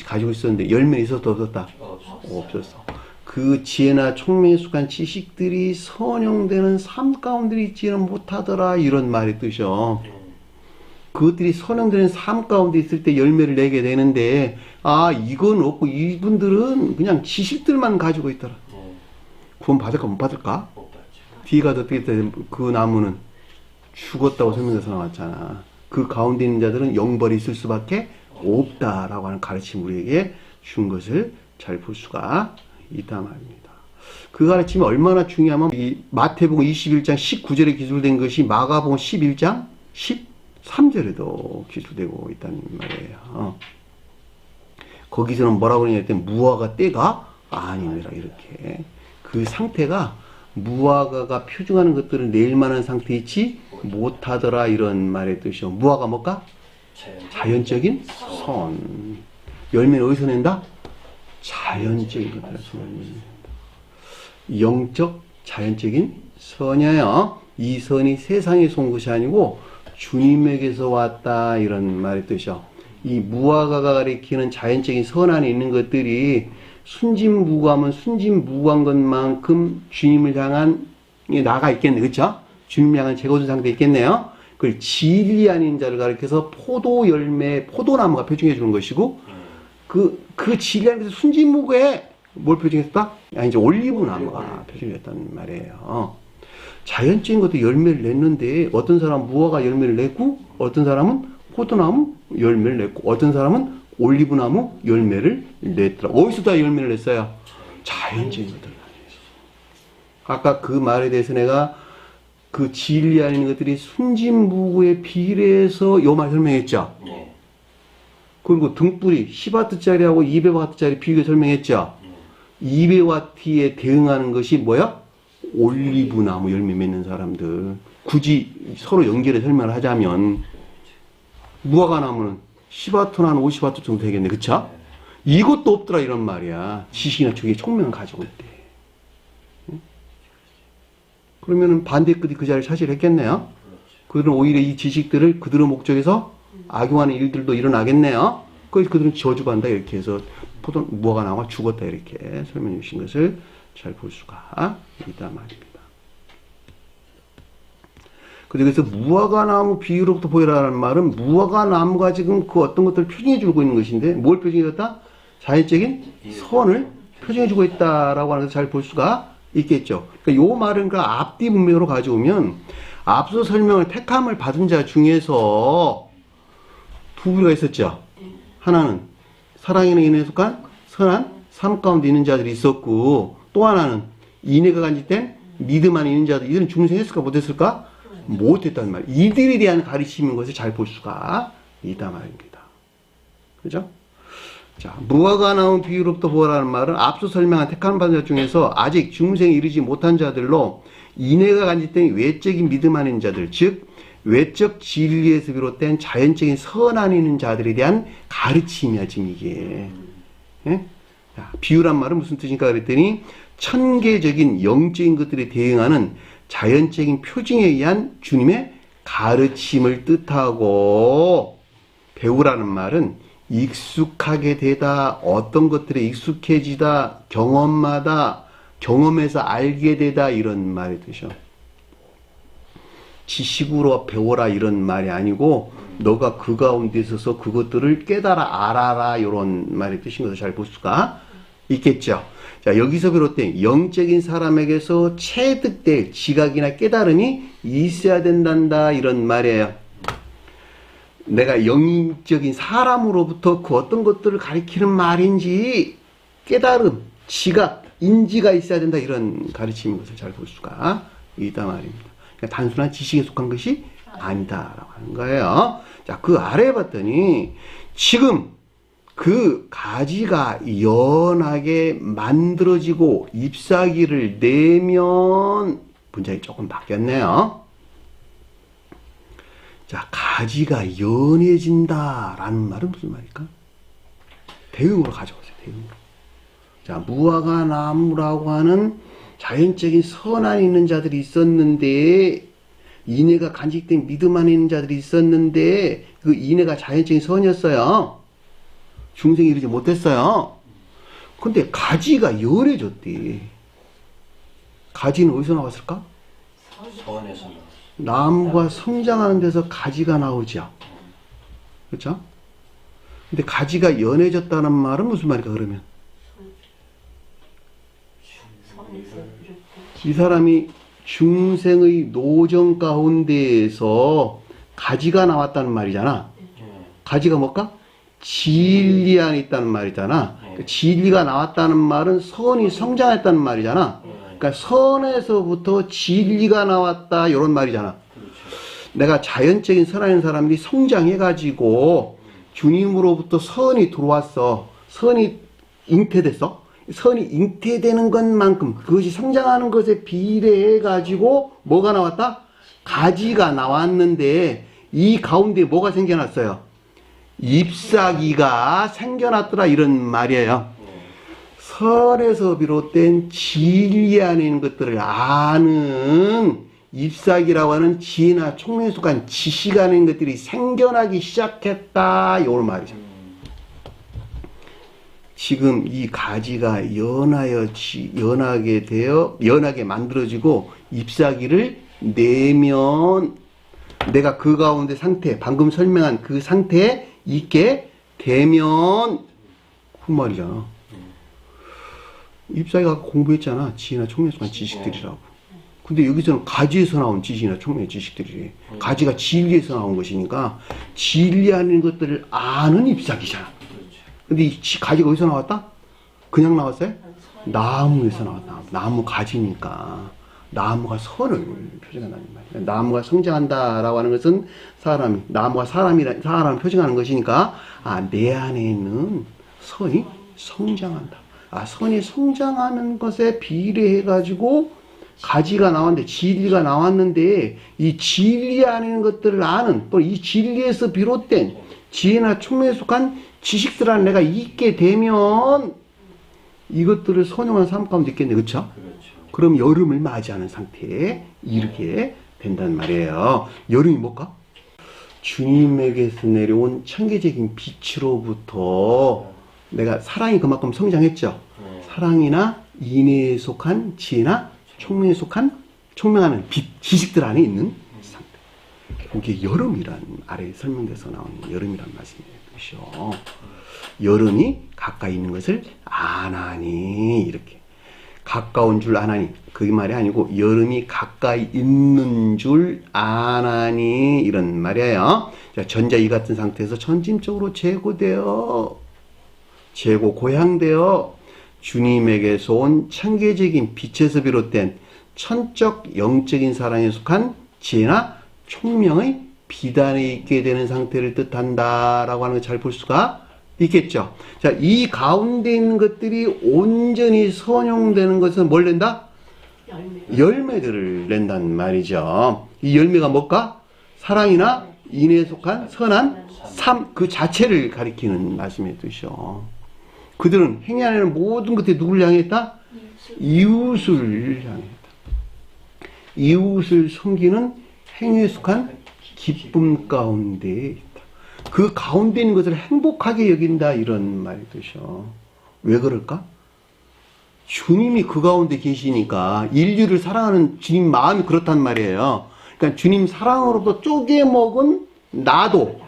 가지고 있었는데 열매는 있었다 없었다? 없었어. 그 지혜나 총명에 속한 지식들이 선용되는 삶 가운데 있지는 못하더라 이런 말의 뜻이요. 그것들이 선용되는 삶 가운데 있을 때 열매를 내게 되는데 이건 없고 이분들은 그냥 지식들만 가지고 있더라. 구원 받을까 못 받을까? 뒤가 어떻게 돼? 그 나무는 죽었다고 설명해서 나왔잖아. 그 가운데 있는 자들은 영벌이 있을 수밖에 없다라고 하는 가르침 우리에게 준 것을 잘 볼 수가 있다 말입니다. 그 가르침이 얼마나 중요하면 이 마태복음 21장 19절에 기술된 것이 마가복음 11장 13절에도 기술되고 있다는 말이에요. 거기서는 뭐라고 그러냐 했더니 무화과 때가 아니니라 이렇게. 그 상태가 무화과가 표징하는 것들을 낼 만한 상태에 있지 못하더라 이런 말의 뜻이요. 무화과 뭘까? 자연적인 선. 열매는 어디서 낸다? 자연적인 것들에서 낸다. 영적 자연적인 선이에요. 이 선이 세상에서 온 것이 아니고 주님에게서 왔다 이런 말의 뜻이요. 이 무화과가 가리키는 자연적인 선 안에 있는 것들이 순진무구하면 순진무구한 것만큼 주님을 향한 나가 있겠네, 그렇죠? 주님을 향한 제거된 상태에 있겠네요. 그걸 진리 아닌 자를 가리켜서 포도 열매, 포도나무가 표징해 주는 것이고 그 진리 아닌 것을 순진무구에 뭘 표징했다? 이제 올리브나무가 표징했다는 말이에요. 자연적인 것도 열매를 냈는데 어떤 사람은 무화과 열매를 냈고 어떤 사람은 포도나무 열매를 냈고 어떤 사람은 올리브나무 열매를 냈더라. 어디서 다 열매를 냈어요? 자연적인 것들. 아까 그 말에 대해서 내가 그 진리 안에 있는 것들이 순진무구에 비례해서 요 말 설명했죠. 그리고 등불이 10W짜리하고 200W짜리 비교 설명했죠. 200W에 대응하는 것이 뭐야? 올리브나무 열매 맺는 사람들. 굳이 서로 연결해 설명을 하자면 무화과 나무는 10W 한 50W 정도 되겠네. 그쵸? 이것도 없더라 이런 말이야. 지식이나 저게 총명을 가지고 있대. 그러면은 반대 끝이 그 자리를 차지했겠네요. 그들은 오히려 이 지식들을 그들의 목적에서 악용하는 일들도 일어나겠네요. 그래서 그들은 저주받는다 이렇게 해서 무화과 나무가 죽었다 이렇게 설명해 주신 것을 잘 볼 수가 있다 말입니다. 그래서 무화과 나무 비유로부터 보이라는 말은 무화과 나무가 지금 그 어떤 것들을 표징해 주고 있는 것인데 뭘 표징해 줬다? 자연적인 선을 표징해 주고 있다라고 하는 것을 잘 볼 수가 있겠죠. 그러니까 요 말은 그 앞뒤 문맥으로 가져오면 앞서 설명을 택함을 받은 자 중에서 두 부류가 있었죠. 하나는 사랑에 인해 속한 선한 삶 가운데 있는 자들이 있었고 또 하나는 인애가 간직된 믿음 안에 있는 자들. 이들은 중생했을까 못했을까? 못했단 말이에요. 이들에 대한 가르침인 것을 잘 볼 수가 있다 말입니다. 그죠? 자, 무화과 나무 비유로부터 보라는 말은 앞서 설명한 택한 받은 자 중에서 아직 중생에 이르지 못한 자들로 인애가 간직된 외적인 믿음 안에 있는 자들, 즉 외적 진리에서 비롯된 자연적인 선 안에 있는 자들에 대한 가르침이야 지금 이게. 예? 자, 비유란 말은 무슨 뜻인가 그랬더니 천계적인 영적인 것들에 대응하는 자연적인 표징에 의한 주님의 가르침을 뜻하고, 배우라는 말은 익숙하게 되다, 어떤 것들에 익숙해지다, 경험하다, 경험해서 알게 되다, 이런 말의 뜻이요. 지식으로 배워라 이런 말이 아니고 너가 그 가운데 있어서 그것들을 깨달아 알아라, 이런 말의 뜻인 것을 잘 볼 수가 있겠죠. 자, 여기서 비롯된 영적인 사람에게서 체득될 지각이나 깨달음이 있어야 된단다, 이런 말이에요. 내가 영적인 사람으로부터 그 어떤 것들을 가리키는 말인지 깨달음, 지각, 인지가 있어야 된다, 이런 가르침인 것을 잘 볼 수가 있단 말입니다. 그러니까 단순한 지식에 속한 것이 아니다라고 하는 거예요. 자, 그 아래에 봤더니 지금 그 가지가 연하게 만들어지고 잎사귀를 내면, 문장이 조금 바뀌었네요. 자, 가지가 연해진다라는 말은 무슨 말일까? 대응으로 가져오세요. 대응으로. 자, 무화과 나무라고 하는 자연적인 선안에 있는 자들이 있었는데, 인애가 간직된 믿음 안에 있는 자들이 있었는데, 그 인애가 자연적인 선이었어요. 중생이 이르지 못했어요. 근데 가지가 연해졌대. 가지는 어디서 나왔을까? 서원에서 나왔어. 나무가 성장하는 데서 가지가 나오죠. 그렇죠? 근데 가지가 연해졌다는 말은 무슨 말일까, 그러면? 이 사람이 중생의 노정 가운데에서 가지가 나왔다는 말이잖아. 가지가 뭘까? 진리 안에 있다는 말이잖아. 그러니까 진리가 나왔다는 말은 선이 성장했다는 말이잖아. 그러니까 선에서부터 진리가 나왔다, 이런 말이잖아. 내가 자연적인 선한 사람들이 성장해가지고 주님으로부터 선이 들어왔어. 선이 잉태됐어. 선이 잉태되는 것만큼 그것이 성장하는 것에 비례해가지고 뭐가 나왔다? 가지가 나왔는데 이 가운데 뭐가 생겨났어요? 잎사귀가 생겨났더라, 이런 말이에요. 선에서 비롯된 진리 안에 있는 것들을 아는 잎사귀라고 하는 지혜나 총명에 속한 지식 안에 있는 것들이 생겨나기 시작했다, 이런 말이죠. 지금 이 가지가 연하게 만들어지고 잎사귀를 내면 내가 그 가운데 상태, 방금 설명한 그 상태에 있게 되면, 그 말이잖아. 잎사귀가 공부했잖아. 지혜나 총명에 속한 지식들이라고. 근데 여기서는 가지에서 나온 지식이나 총명의 지식들이, 가지가 진리에서 나온 것이니까 진리 아닌 것들을 아는 잎사귀잖아. 근데 이 가지가 어디서 나왔다? 그냥 나왔어요? 나무에서 나왔다. 나무 가지니까 나무가 선을 표정한다는 말이에요. 나무가 성장한다라고 하는 것은 나무가 사람을 표정하는 것이니까, 내 안에 있는 선이 성장한다. 선이 성장하는 것에 비례해가지고 가지가 나왔는데, 진리가 나왔는데, 이 진리 안에 있는 것들을 아는, 또 이 진리에서 비롯된 지혜나 총명에 속한 지식들 안에 내가 있게 되면 이것들을 선용한 삶 가운데 있겠네. 그렇죠? 그럼 여름을 맞이하는 상태에 이르게 된단 말이에요. 여름이 뭘까? 주님에게서 내려온 천계적인 빛으로부터 내가 사랑이 그만큼 성장했죠. 사랑이나 인애에 속한 지혜나 총명에 속한 총명하는 빛, 지식들 안에 있는 상태. 그게 여름이란 아래 설명돼서 나오는 여름이란 말씀이에요. 여름이 가까이 있는 것을 아나니, 이렇게 가까운 줄 아나니, 그 말이 아니고 여름이 가까이 있는 줄 아나니, 이런 말이에요. 자, 전자 이 같은 상태에서 전심적으로 고향되어 주님에게서 온 천계적인 빛에서 비롯된 천적 영적인 사랑에 속한 지혜나 총명의 비단에 있게 되는 상태를 뜻한다라고 하는 걸 잘 볼 수가 있겠죠. 자, 이 가운데 있는 것들이 온전히 선용되는 것은 뭘 낸다? 열매들을 낸단 말이죠. 이 열매가 뭘까? 사랑이나 인애에 속한 선한 삶 그 자체를 가리키는 말씀의 뜻이죠. 그들은 행해하는 모든 것들이 누구를 향했다? 이웃을 향했다. 이웃을 섬기는 행위에 속한 기쁨 가운데에 있다. 그 가운데 있는 것을 행복하게 여긴다, 이런 말이 뜻이요. 왜 그럴까? 주님이 그 가운데 계시니까 인류를 사랑하는 주님 마음이 그렇단 말이에요. 그러니까 주님 사랑으로부터 쪼개먹은 나도,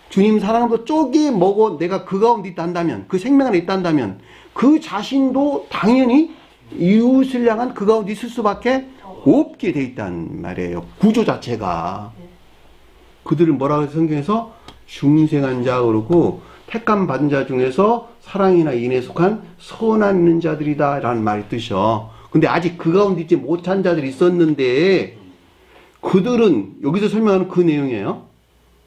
주님 사랑으로부터 쪼개먹어 내가 그 가운데 있단다면, 그 생명 안에 있단다면 그 자신도 당연히 이웃을 향한 그 가운데 있을 수밖에 없게 돼 있단 말이에요. 구조 자체가. 그들을 뭐라고 해서 성경에서 중생한 자 그러고 택감 받은 자 중에서 사랑이나 인에 속한 선한 있는 자들이다 라는 말이 뜻이요. 근데 아직 그 가운데 있지 못한 자들이 있었는데 그들은 여기서 설명하는 그 내용이에요.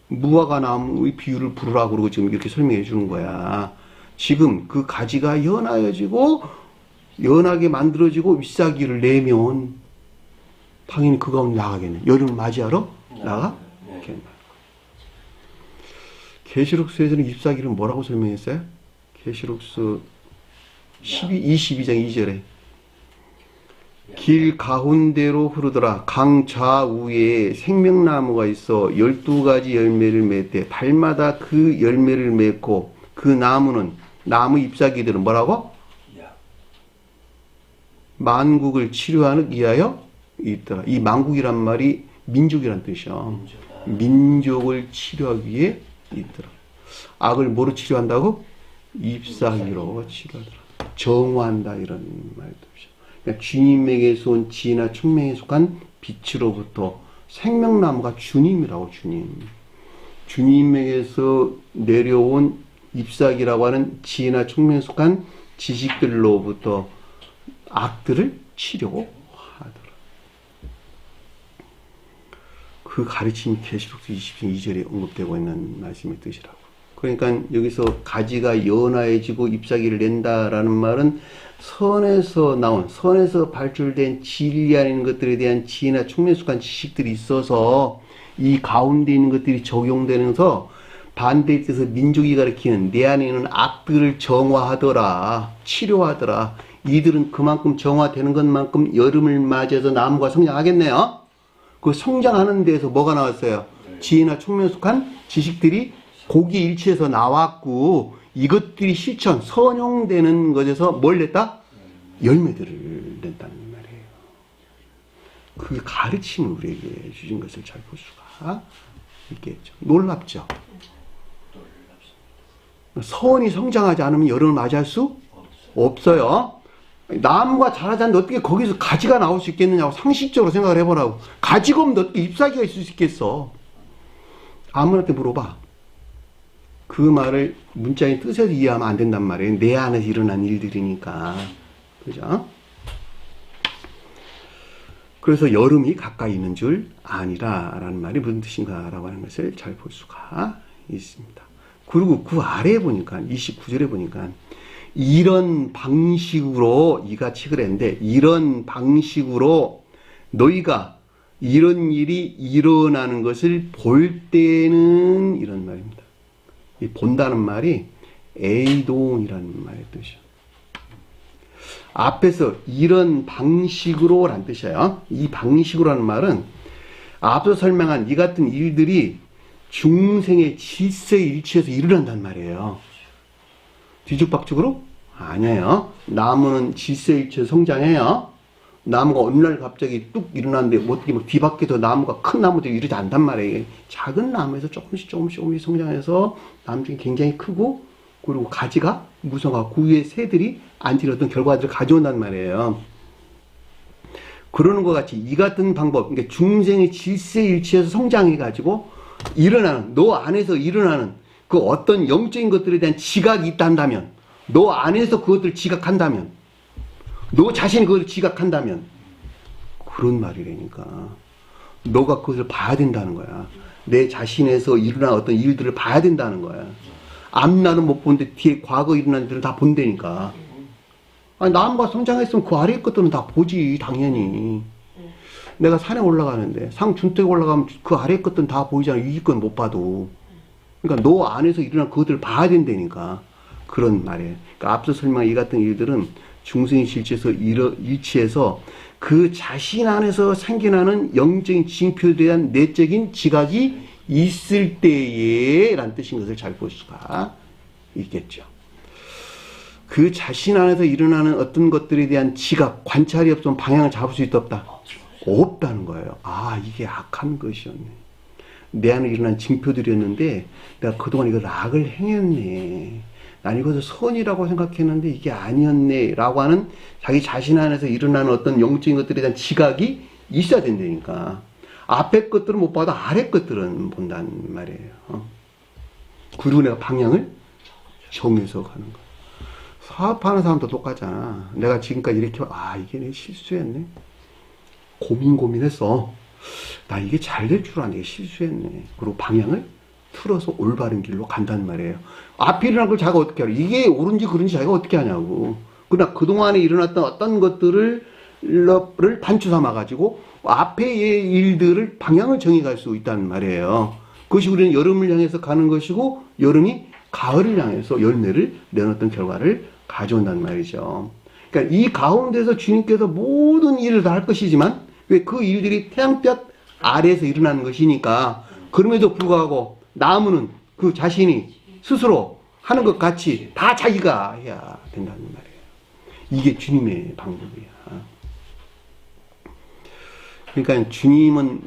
무화과 나무의 비유를 부르라고 그러고 지금 이렇게 설명해 주는 거야. 지금 그 가지가 연하여지고 연하게 만들어지고 잎사귀를 내면 당연히 그 가운데 나가겠네. 여름을 맞이하러 나가겠네. 계시록서에서는 잎사귀를 뭐라고 설명했어요? 계시록서 22장 2절에 길 가운데로 흐르더라. 강 좌우에 생명나무가 있어 12가지 열매를 맺되 달마다 그 열매를 맺고 그 나무는 나무 잎사귀들은 뭐라고? 만국을 치료하는 위하여 있더라. 이 만국이란 말이 민족이란 뜻이야. 민족을 치료하기 위해 있더라. 악을 뭐로 치료한다고? 잎사귀로 치료하더라. 정화한다, 이런 말도 있어. 그러니까 주님에게서 온 지혜나 총명에 속한 빛으로부터 생명나무가 주님이라고. 주님에게서 내려온 잎사귀라고 하는 지혜나 총명에 속한 지식들로부터 악들을 치료하더라. 그 가르침이 계시록서 22절에 언급되고 있는 말씀의 뜻이라고. 그러니까 여기서 가지가 연화해지고 잎사귀를 낸다라는 말은 선에서 발출된 진리 안에 있는 것들에 대한 지혜나 총명에 속한 지식들이 있어서 이 가운데 있는 것들이 적용되면서 반대에 뜻에서 민족이 가리키는 내 안에 있는 악들을 정화하더라, 치료하더라. 이들은 그만큼 정화되는 것만큼 여름을 맞이해서 나무가 성장하겠네요. 그 성장하는 데에서 뭐가 나왔어요? 지혜나 총명에 속한 지식들이 고기 일치해서 나왔고 이것들이 실천, 선용되는 것에서 뭘 냈다? 열매들을 낸다는 말이에요. 그 가르침을 우리에게 주신 것을 잘 볼 수가 있겠죠. 놀랍죠? 선이 성장하지 않으면 여름을 맞이할 수 없어요. 나무가 자라지 않는데 어떻게 거기서 가지가 나올 수 있겠느냐고 상식적으로 생각을 해보라고. 가지가 없는데 어떻게 잎사귀가 있을 수 있겠어? 아무한테 물어봐. 그 말을 문자의 뜻에서 이해하면 안 된단 말이에요. 내 안에서 일어난 일들이니까. 그죠? 그래서 여름이 가까이 있는 줄 아니라 라는 말이 무슨 뜻인가 라고 하는 것을 잘 볼 수가 있습니다. 그리고 그 아래에 보니까 29절에 보니까 이런 방식으로 이같이 그랬는데 이런 방식으로 너희가 이런 일이 일어나는 것을 볼 때는 이런 말입니다. 이 본다는 말이 에이동이라는 말의 뜻이에요. 앞에서 이런 방식으로 라는 뜻이에요. 이 방식으로라는 말은 앞서 설명한 이 같은 일들이 중생의 질서에 일치해서 일어난단 말이에요. 뒤죽박죽으로? 아니에요. 나무는 질서에 일치해서 성장해요. 나무가 어느 날 갑자기 뚝 일어났는데 어떻게 뭐 뒤바뀌어서 나무가 큰 나무들이 이러지 않단 말이에요. 작은 나무에서 조금씩 성장해서 나무 중에 굉장히 크고 그리고 가지가 무성하고 그 위에 새들이 앉은 어떤 결과들을 가져온단 말이에요. 그러는 것 같이 이 같은 방법, 그러니까 중생의 질서에 일치해서 성장해가지고 일어나는, 너 안에서 일어나는 그 어떤 영적인 것들에 대한 지각이 있단다면, 너 안에서 그것들을 지각한다면, 너 자신이 그걸 지각한다면, 그런 말이라니까. 너가 그것을 봐야 된다는 거야. 내 자신에서 일어난 어떤 일들을 봐야 된다는 거야. 앞날은 못 보는데 뒤에 과거 일어난 일들을 다 본다니까. 아니, 나무가 성장했으면 그 아래 것들은 다 보지, 당연히. 내가 산에 올라가는데, 상 준택에 올라가면 그 아래 것들은 다 보이잖아. 위에 건 못 봐도. 그러니까 너 안에서 일어난 그것들을 봐야 된다니까. 그런 말이에요. 그러니까 앞서 설명한 이 같은 일들은 중생의 실체에서 일치해서 그 자신 안에서 생겨나는 영적인 징표에 대한 내적인 지각이 있을 때에 라는 뜻인 것을 잘 볼 수가 있겠죠. 그 자신 안에서 일어나는 어떤 것들에 대한 지각, 관찰이 없으면 방향을 잡을 수 있다 없다? 없다는 거예요. 아, 이게 악한 것이었네. 내 안에 일어난 징표들이었는데 내가 그동안 이거 악을 행했네. 난 이것을 선이라고 생각했는데 이게 아니었네 라고 하는 자기 자신 안에서 일어나는 어떤 영적인 것들에 대한 지각이 있어야 된다니까. 앞에 것들은 못 봐도 아래 것들은 본다는 말이에요. 그리고 내가 방향을 정해서 가는 거야. 사업하는 사람도 똑같잖아. 내가 지금까지 이렇게 이게 내 실수했네. 고민했어. 나 이게 잘 될 줄 아는데 실수했네. 그리고 방향을 틀어서 올바른 길로 간단 말이에요. 앞에 일어난 걸 자기가 어떻게 알아? 이게 옳은지 그른지 자기가 어떻게 하냐고. 그러나 그동안에 일어났던 어떤 것들을 단추 삼아가지고 앞에의 일들을 방향을 정해갈 수 있다는 말이에요. 그것이 우리는 여름을 향해서 가는 것이고 여름이 가을을 향해서 열매를 내놓던 결과를 가져온다는 말이죠. 그러니까 이 가운데서 주님께서 모든 일을 다 할 것이지만 왜 그 일들이 태양볕 아래에서 일어나는 것이니까 그럼에도 불구하고 나무는 그 자신이 스스로 하는 것 같이 다 자기가 해야 된다는 말이에요. 이게 주님의 방법이야. 그러니까 주님은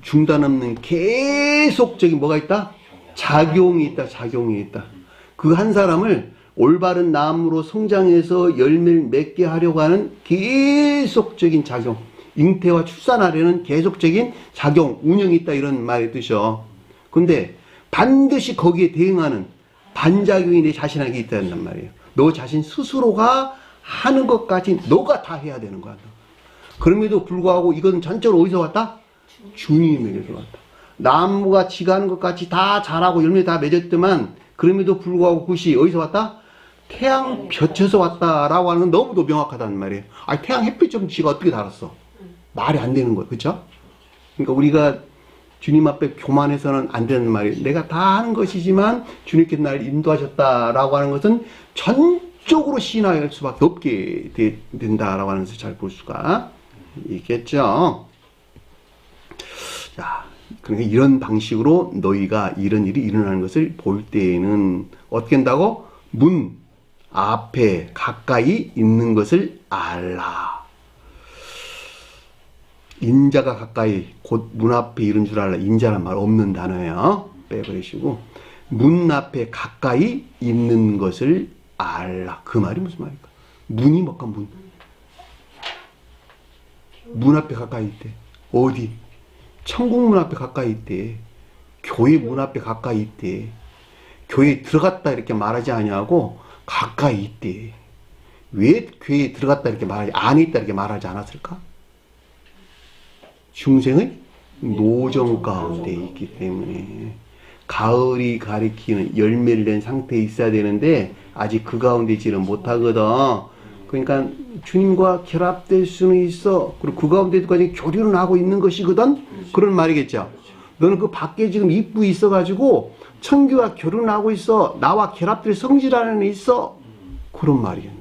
중단 없는 계속적인 뭐가 있다? 작용이 있다. 그 한 사람을 올바른 나무로 성장해서 열매를 맺게 하려고 하는 계속적인 작용, 잉태와 출산하려는 계속적인 작용, 운영이 있다 이런 말의 뜻이요. 근데 반드시 거기에 대응하는 반작용이 내 자신에게 있다는 말이에요. 너 자신 스스로가 하는 것까지 너가 다 해야 되는 거야. 그럼에도 불구하고 이건 전적으로 어디서 왔다? 주님에게서 왔다. 나무가 지가 하는 것 같이 다 자라고 열매 다 맺었지만 그럼에도 불구하고 그것이 어디서 왔다? 태양 볕에서 왔다라고 하는 건 너무도 명확하다는 말이에요. 태양 햇빛 좀 지가 어떻게 달았어? 말이 안 되는 거예요. 그렇죠? 그러니까 우리가 주님 앞에 교만해서는 안 되는 말이에요. 내가 다 하는 것이지만 주님께서 나를 인도하셨다라고 하는 것은 전적으로 신뢰할 수밖에 없게 된다라고 하는 것을 잘 볼 수가 있겠죠. 자, 그러니까 이런 방식으로 너희가 이런 일이 일어나는 것을 볼 때에는 어떻게 한다고? 문 앞에 가까이 있는 것을 알라. 인자가 가까이 곧 문 앞에 이른 줄 알라. 인자란 말 없는 단어예요. 빼버리시고 문 앞에 가까이 있는 것을 알라. 그 말이 무슨 말일까? 문이 뭐까 문? 문 앞에 가까이 있대. 어디? 천국 문 앞에 가까이 있대. 교회 문 앞에 가까이 있대. 교회에 들어갔다 이렇게 말하지 아니하고 가까이 있대. 왜 교회에 들어갔다 이렇게 말하지, 안에 있다 이렇게 말하지 않았을까? 중생의 노정 가운데 있기 때문에 가을이 가리키는 열매를 낸 상태에 있어야 되는데 아직 그 가운데 있지는 못하거든. 그러니까 주님과 결합될 수는 있어. 그리고 그 가운데까지 교류는 하고 있는 것이거든. 그런 말이겠죠. 너는 그 밖에 지금 입구 있어가지고 천교와 결혼하고 있어. 나와 결합될 성질 안에 있어. 그런 말이겠네.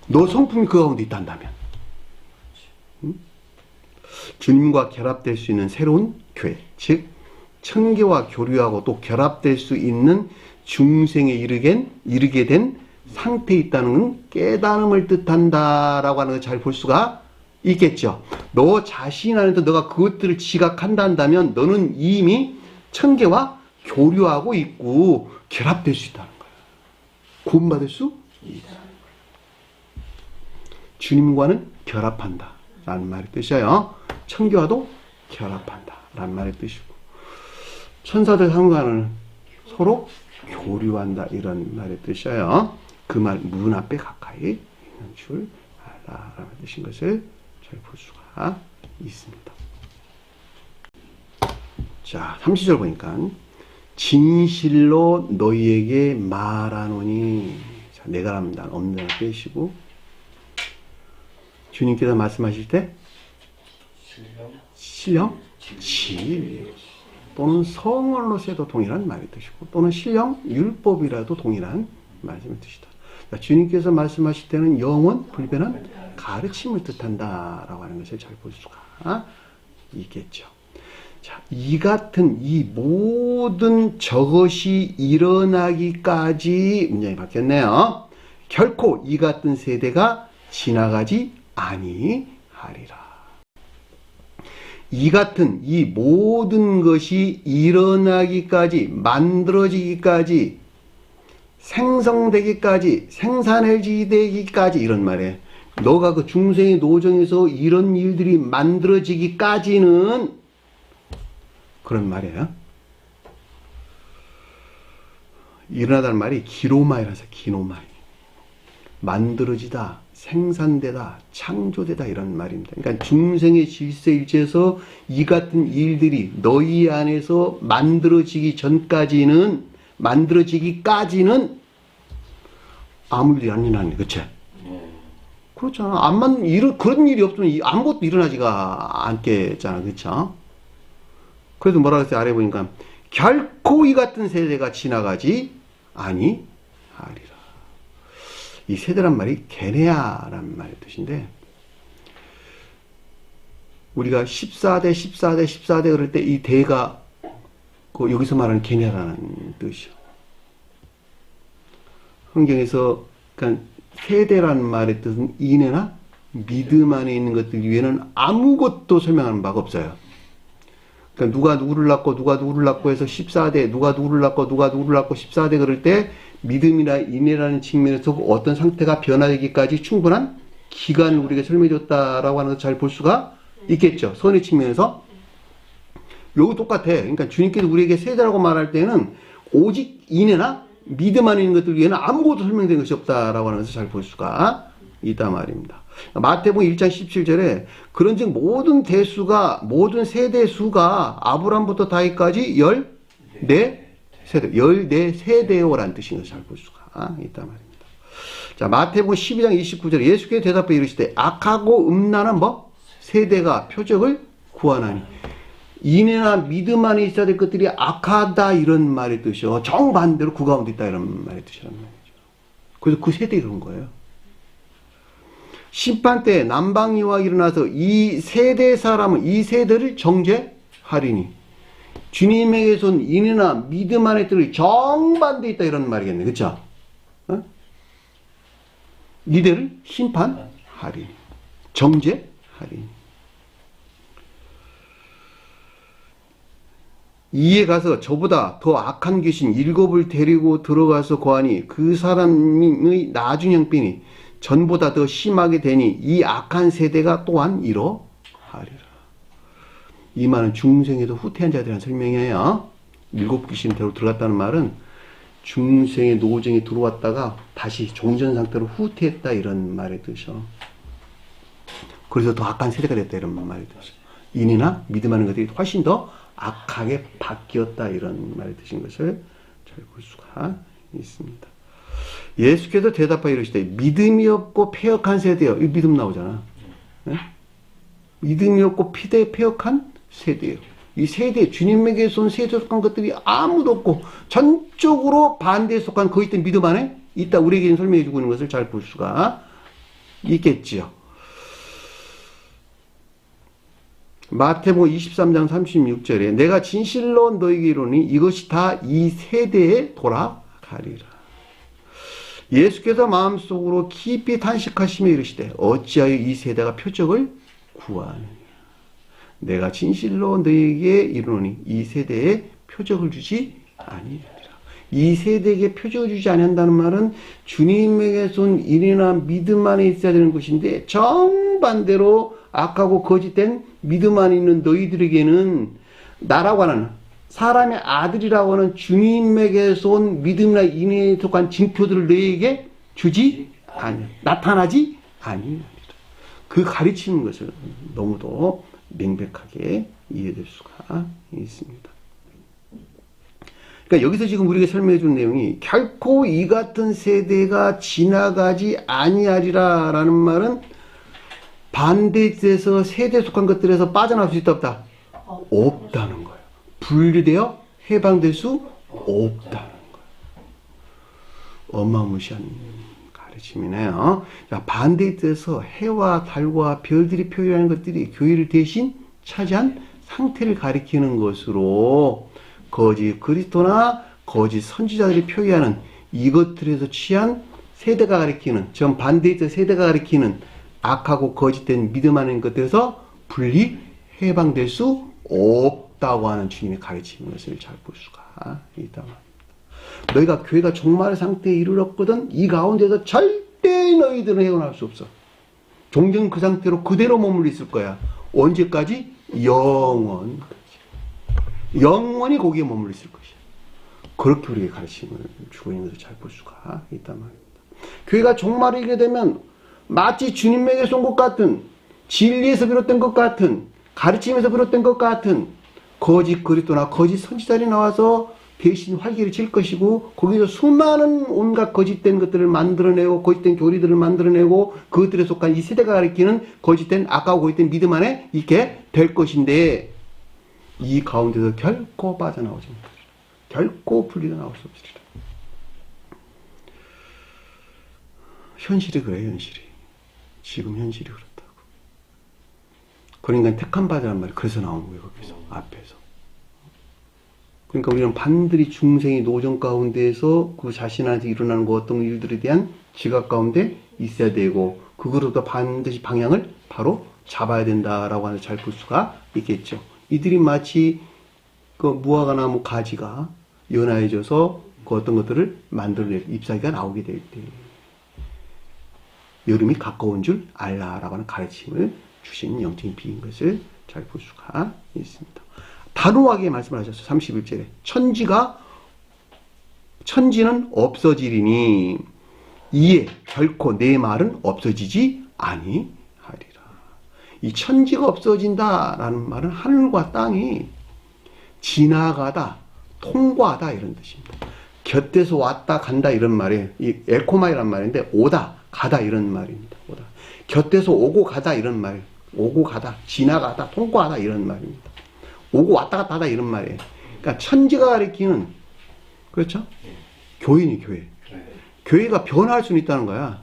너 성품이 그 가운데 있단다면. 응? 주님과 결합될 수 있는 새로운 교회. 즉 천교와 교류하고 또 결합될 수 있는 중생에 이르게 된 상태에 있다는 건 깨달음을 뜻한다라고 하는 걸 잘 볼 수가 있겠죠. 너 자신 안에서 너가 그것들을 지각한다면 너는 이미 천계와 교류하고 있고 결합될 수 있다는 거야. 구원받을 수 있다. 주님과는 결합한다 라는 말의 뜻이에요. 천계와도 결합한다 라는 말의 뜻이고 천사들 상관은 서로 교류한다 이런 말의 뜻이에요. 그 말 문 앞에 가까이 있는 줄 알라 라는 뜻인 것을 잘 볼 수가 있습니다. 자, 30절 보니까 진실로 너희에게 말하노니. 자, 내가 합니다. 없는 날 빼시고 주님께서 말씀하실 때 신령 진리 또는 성언으로서도 동일한 말의 뜻이고 또는 신령 율법이라도 동일한 말씀의 뜻이다. 자, 주님께서 말씀하실 때는 영원 불변한 가르침을 뜻한다라고 하는 것을 잘 볼 수가 있겠죠. 자, 이 같은 이 모든 저것이 일어나기까지 문장이 바뀌었네요. 결코 이 같은 세대가 지나가지 아니하리라. 이 같은 이 모든 것이 일어나기까지, 만들어지기까지, 생성되기까지, 생산해지기까지 이런 말이에요. 너가 그 중생의 노정에서 이런 일들이 만들어지기까지는 그런 말이에요. 일어나다는 말이 기노마이라서 기노마이. 만들어지다, 생산되다, 창조되다 이런 말입니다. 그러니까 중생의 질서일체에서 이 같은 일들이 너희 안에서 만들어지기까지는 아무 일이 안 일어나네. 그치? 그렇잖아. 그런 일이 없으면 아무것도 일어나지가 않겠잖아. 그쵸? 그래도 뭐라 그랬어요? 아래 보니까 결코 이 같은 세대가 지나가지 아니하리라. 이 세대란 말이 게네아란 말의 뜻인데, 우리가 14대 그럴 때 이 대가 여기서 말하는 게네아라는 뜻이요. 성경에서 그러니까 세대라는 말의 뜻은 인애나 믿음 안에 있는 것들 위에는 아무것도 설명하는 바가 없어요. 그러니까 누가 누구를 낳고 해서 14대, 누가 누구를 낳고 14대 그럴 때 믿음이나 인애라는 측면에서 어떤 상태가 변화되기까지 충분한 기간을 우리에게 설명해 줬다라고 하는 것을 잘 볼 수가 있겠죠. 선의 측면에서. 여기 똑같아. 그러니까 주님께서 우리에게 세대라고 말할 때는 오직 인애나 믿음 안에 있는 것들 위에는 아무것도 설명된 것이 없다라고 하는 것을 잘 볼 수가 있단 말입니다. 마태복음 1장 17절에 그런즉 모든 세대 수가 아브람부터 다윗까지 14세대요라는 뜻인 것을 잘 볼 수가 있단 말입니다. 자, 마태복음 12장 29절에 예수께서 대답해 이르시되 악하고 음란한 세대가 표적을 구하나니. 인애나 믿음 안에 있어야 될 것들이 악하다 이런 말의 뜻이요. 정반대로 그 가운데 있다 이런 말의 뜻이란 말이죠. 그래서 그 세대가 그런 거예요. 심판 때 남방이와 일어나서 이 세대를 정죄하리니. 주님에게선 인애나 믿음 안에 들을 정반대에 있다 이런 말이겠네. 그쵸? 이들을 심판하리니. 정죄하리니. 이에 가서 저보다 더 악한 귀신 7을 데리고 들어가서 거하니 그 사람의 나중 형편이 전보다 더 심하게 되니 이 악한 세대가 또한 이러하리라. 이 말은 중생에도 후퇴한 자들이라는 설명이에요. 7 귀신 데리고 들어갔다는 말은 중생의 노정에 들어왔다가 다시 종전 상태로 후퇴했다 이런 말의 뜻이요. 그래서 더 악한 세대가 됐다 이런 말의 뜻이요. 인이나 믿음하는 것들이 훨씬 더 악하게 바뀌었다 이런 말의 뜻인 것을 잘 볼 수가 있습니다. 예수께서 대답하여 이르시되 믿음이 없고 패역한 세대요. 이 믿음 나오잖아. 네? 믿음이 없고 패역한 세대요. 이 세대, 주님에게서 온 세대에 속한 것들이 아무도 없고 전적으로 반대에 속한 거기 있던 믿음 안에 있다. 우리에게 설명해 주고 있는 것을 잘 볼 수가 있겠지요. 마태복음 23장 36절에 내가 진실로 너희에게 이르노니 이것이 다 이 세대에 돌아가리라. 예수께서 마음속으로 깊이 탄식하시며 이르시되 어찌하여 이 세대가 표적을 구하느냐. 내가 진실로 너희에게 이르노니 이 세대에 표적을 주지 아니하리라. 이 세대에게 표적을 주지 아니한다는 말은 주님에게서 온 인이나 믿음 안에 있어야 되는 것인데 정반대로 악하고 거짓된 믿음 안에 있는 너희들에게는 나라고 하는 사람의 아들이라고 하는 주님에게서 온 믿음이나 인애에 속한 징표들을 너희에게 주지 아니 나타나지 아니하리라. 그 가르치는 것을 너무도 명백하게 이해될 수가 있습니다. 그러니까 여기서 지금 우리에게 설명해 준 내용이 결코 이 같은 세대가 지나가지 아니하리라 라는 말은 반대에서 세대에 속한 것들에서 빠져나올 수 있다 없다? 없다는 거예요. 분리되어 해방될 수 없다는 거예요. 어마무시한 가르침이네요. 자, 반대에 뜻에서 해와 달과 별들이 표현하는 것들이 교회를 대신 차지한 상태를 가리키는 것으로 거짓 그리스도나 거짓 선지자들이 표현하는 이것들에서 취한 세대가 가리키는 전 반대에 뜻 세대가 가리키는 악하고 거짓된 믿음 하는 것들에서 분리 해방될 수 없다고 하는 주님의 가르치는 것을 잘 볼 수가 있다. 너희가 교회가 종말의 상태에 이르렀거든 이 가운데서 절대 너희들은 헤어날 수 없어. 종종 그 상태로 그대로 머물러 있을 거야. 언제까지? 영원히 거기에 머물러 있을 것이야. 그렇게 우리에게 가르침을 주고 있는 것을 잘 볼 수가 있단 말입니다. 교회가 종말에 이르게 되면 마치 주님에게서 온 것 같은 진리에서 비롯된 것 같은 가르침에서 비롯된 것 같은 거짓 그리스도나 거짓 선지자들이 나와서 대신 활기를 칠 것이고 거기서 수많은 온갖 거짓된 것들을 만들어내고 거짓된 교리들을 만들어내고 그것들에 속한 이 세대가 가리키는 거짓된 악하고 거짓된 믿음 안에 있게 될 것인데 이 가운데서 결코 빠져나오지 못하리라. 결코 분리가 나올 수 없으리라. 현실이 그래요. 현실이. 지금 현실이 그렇다고. 그러니까 택한 바라는 말이 그래서 나온 거예요. 거기서 앞에서. 그러니까 우리는 반드시 중생의 노정 가운데에서 그 자신한테 일어나는 그 어떤 일들에 대한 지각 가운데 있어야 되고 그거로부터 반드시 방향을 바로 잡아야 된다라고 하는 잘 볼 수가 있겠죠. 이들이 마치 그 무화과나무 가지가 연화해져서 그 어떤 것들을 만들어낼 잎사귀가 나오게 될 때 여름이 가까운 줄 알라라고 하는 가르침을 주신 영적인 비인 것을 잘 볼 수가 있습니다. 단호하게 말씀을 하셨어요. 31절에 천지는 없어지리니 이에 결코 내 말은 없어지지 아니하리라. 이 천지가 없어진다라는 말은 하늘과 땅이 지나가다 통과하다 이런 뜻입니다. 곁에서 왔다 간다 이런 말이에요. 이 에코마이란 말인데 오다 가다 이런 말입니다. 오다. 곁에서 오고 가다 이런 말. 오고 가다 지나가다 통과하다 이런 말입니다. 오고 왔다 갔다 하다 이런 말이에요. 그러니까 천지가 가리키는 그렇죠? 교인이 교회. 교회가 변화할 수는 있다는 거야.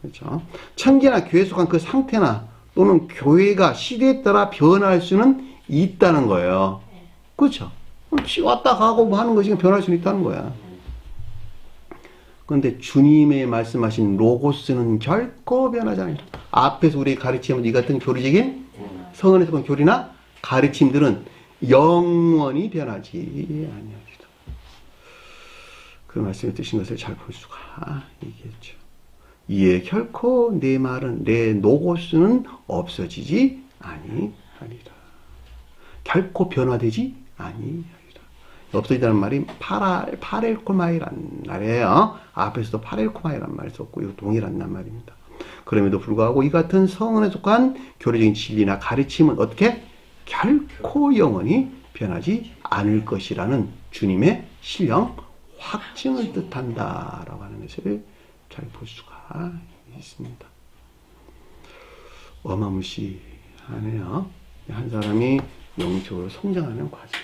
그렇죠? 천지나 교회에 속한 그 상태나 또는 교회가 시대에 따라 변화할 수는 있다는 거예요. 그렇죠? 왔다 가고 뭐 하는 것이 변할 수는 있다는 거야. 그런데 주님의 말씀하신 로고스는 결코 변하지 않아요. 앞에서 우리 가르치면 이 같은 교리적인 성언에서 본 교리나 가르침들은 영원히 변하지 아니하리라. 그 말씀에 뜻인 것을 잘 볼 수가 있겠죠. 이에 결코 내 말은 내 노고스는 없어지지 아니하리라. 결코 변화되지 아니하리라. 없어지다는 말이 파렐코마이란 말이에요. 앞에서도 파렐코마이란 말을 썼고 이거 동일한 말입니다. 그럼에도 불구하고 이 같은 성언에 속한 교리적인 진리나 가르침은 어떻게? 결코 영원히 변하지 않을 것이라는 주님의 신령 확증을 뜻한다라고 하는 것을 잘 볼 수가 있습니다. 어마무시하네요. 한 사람이 영적으로 성장하는 과정.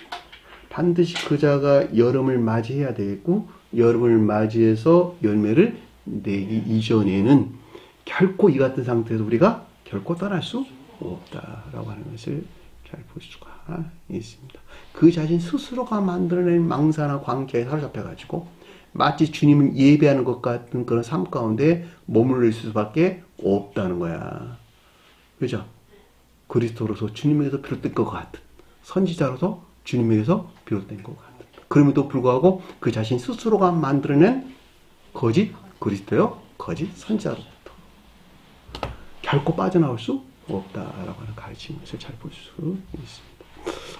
반드시 그자가 여름을 맞이해야 되겠고 여름을 맞이해서 열매를 내기 이전에는 결코 이 같은 상태에서 우리가 결코 떠날 수 없다라고 하는 것을 잘 볼 수가 있습니다. 그 자신 스스로가 만들어낸 망사나 관계에 사로잡혀가지고 마치 주님을 예배하는 것 같은 그런 삶 가운데 머물러 있을 수밖에 없다는 거야. 그죠? 그리스도로서 주님에게서 비롯된 것 같은 선지자로서 주님에게서 비롯된 것 같은 그럼에도 불구하고 그 자신 스스로가 만들어낸 거짓 그리스도요 거짓 선지자로부터 결코 빠져나올 수 없다라고 하는 가르침을 잘 볼 수 있습니다.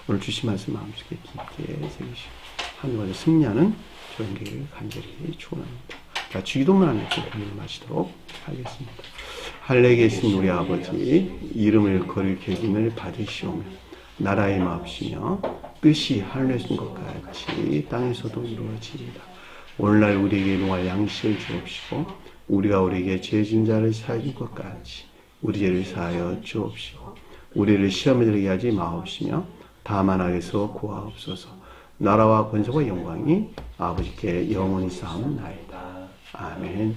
오늘 주신 말씀 마음속에 깊게 새기시고 한 주간의 승리하는 저에게 간절히 축원합니다. 자, 주기도문 안에 마치도록 하겠습니다. 하늘에 계신 우리 아버지 이름을 거릴 계김을 받으시오며 나라의 마옵시며 뜻이 하늘에서 것 같이 땅에서도 이루어지이다. 오늘날 우리에게 일용할 양식을 주옵시고 우리가 우리에게 죄진 자를 사해 준 것 같이 우리 죄를 사하여 주옵시고 우리를 시험에 들게 하지 마옵시며 다만 악에서 구하옵소서. 나라와 권세와 영광이 아버지께 영원히 쌓은 나이다. 아멘.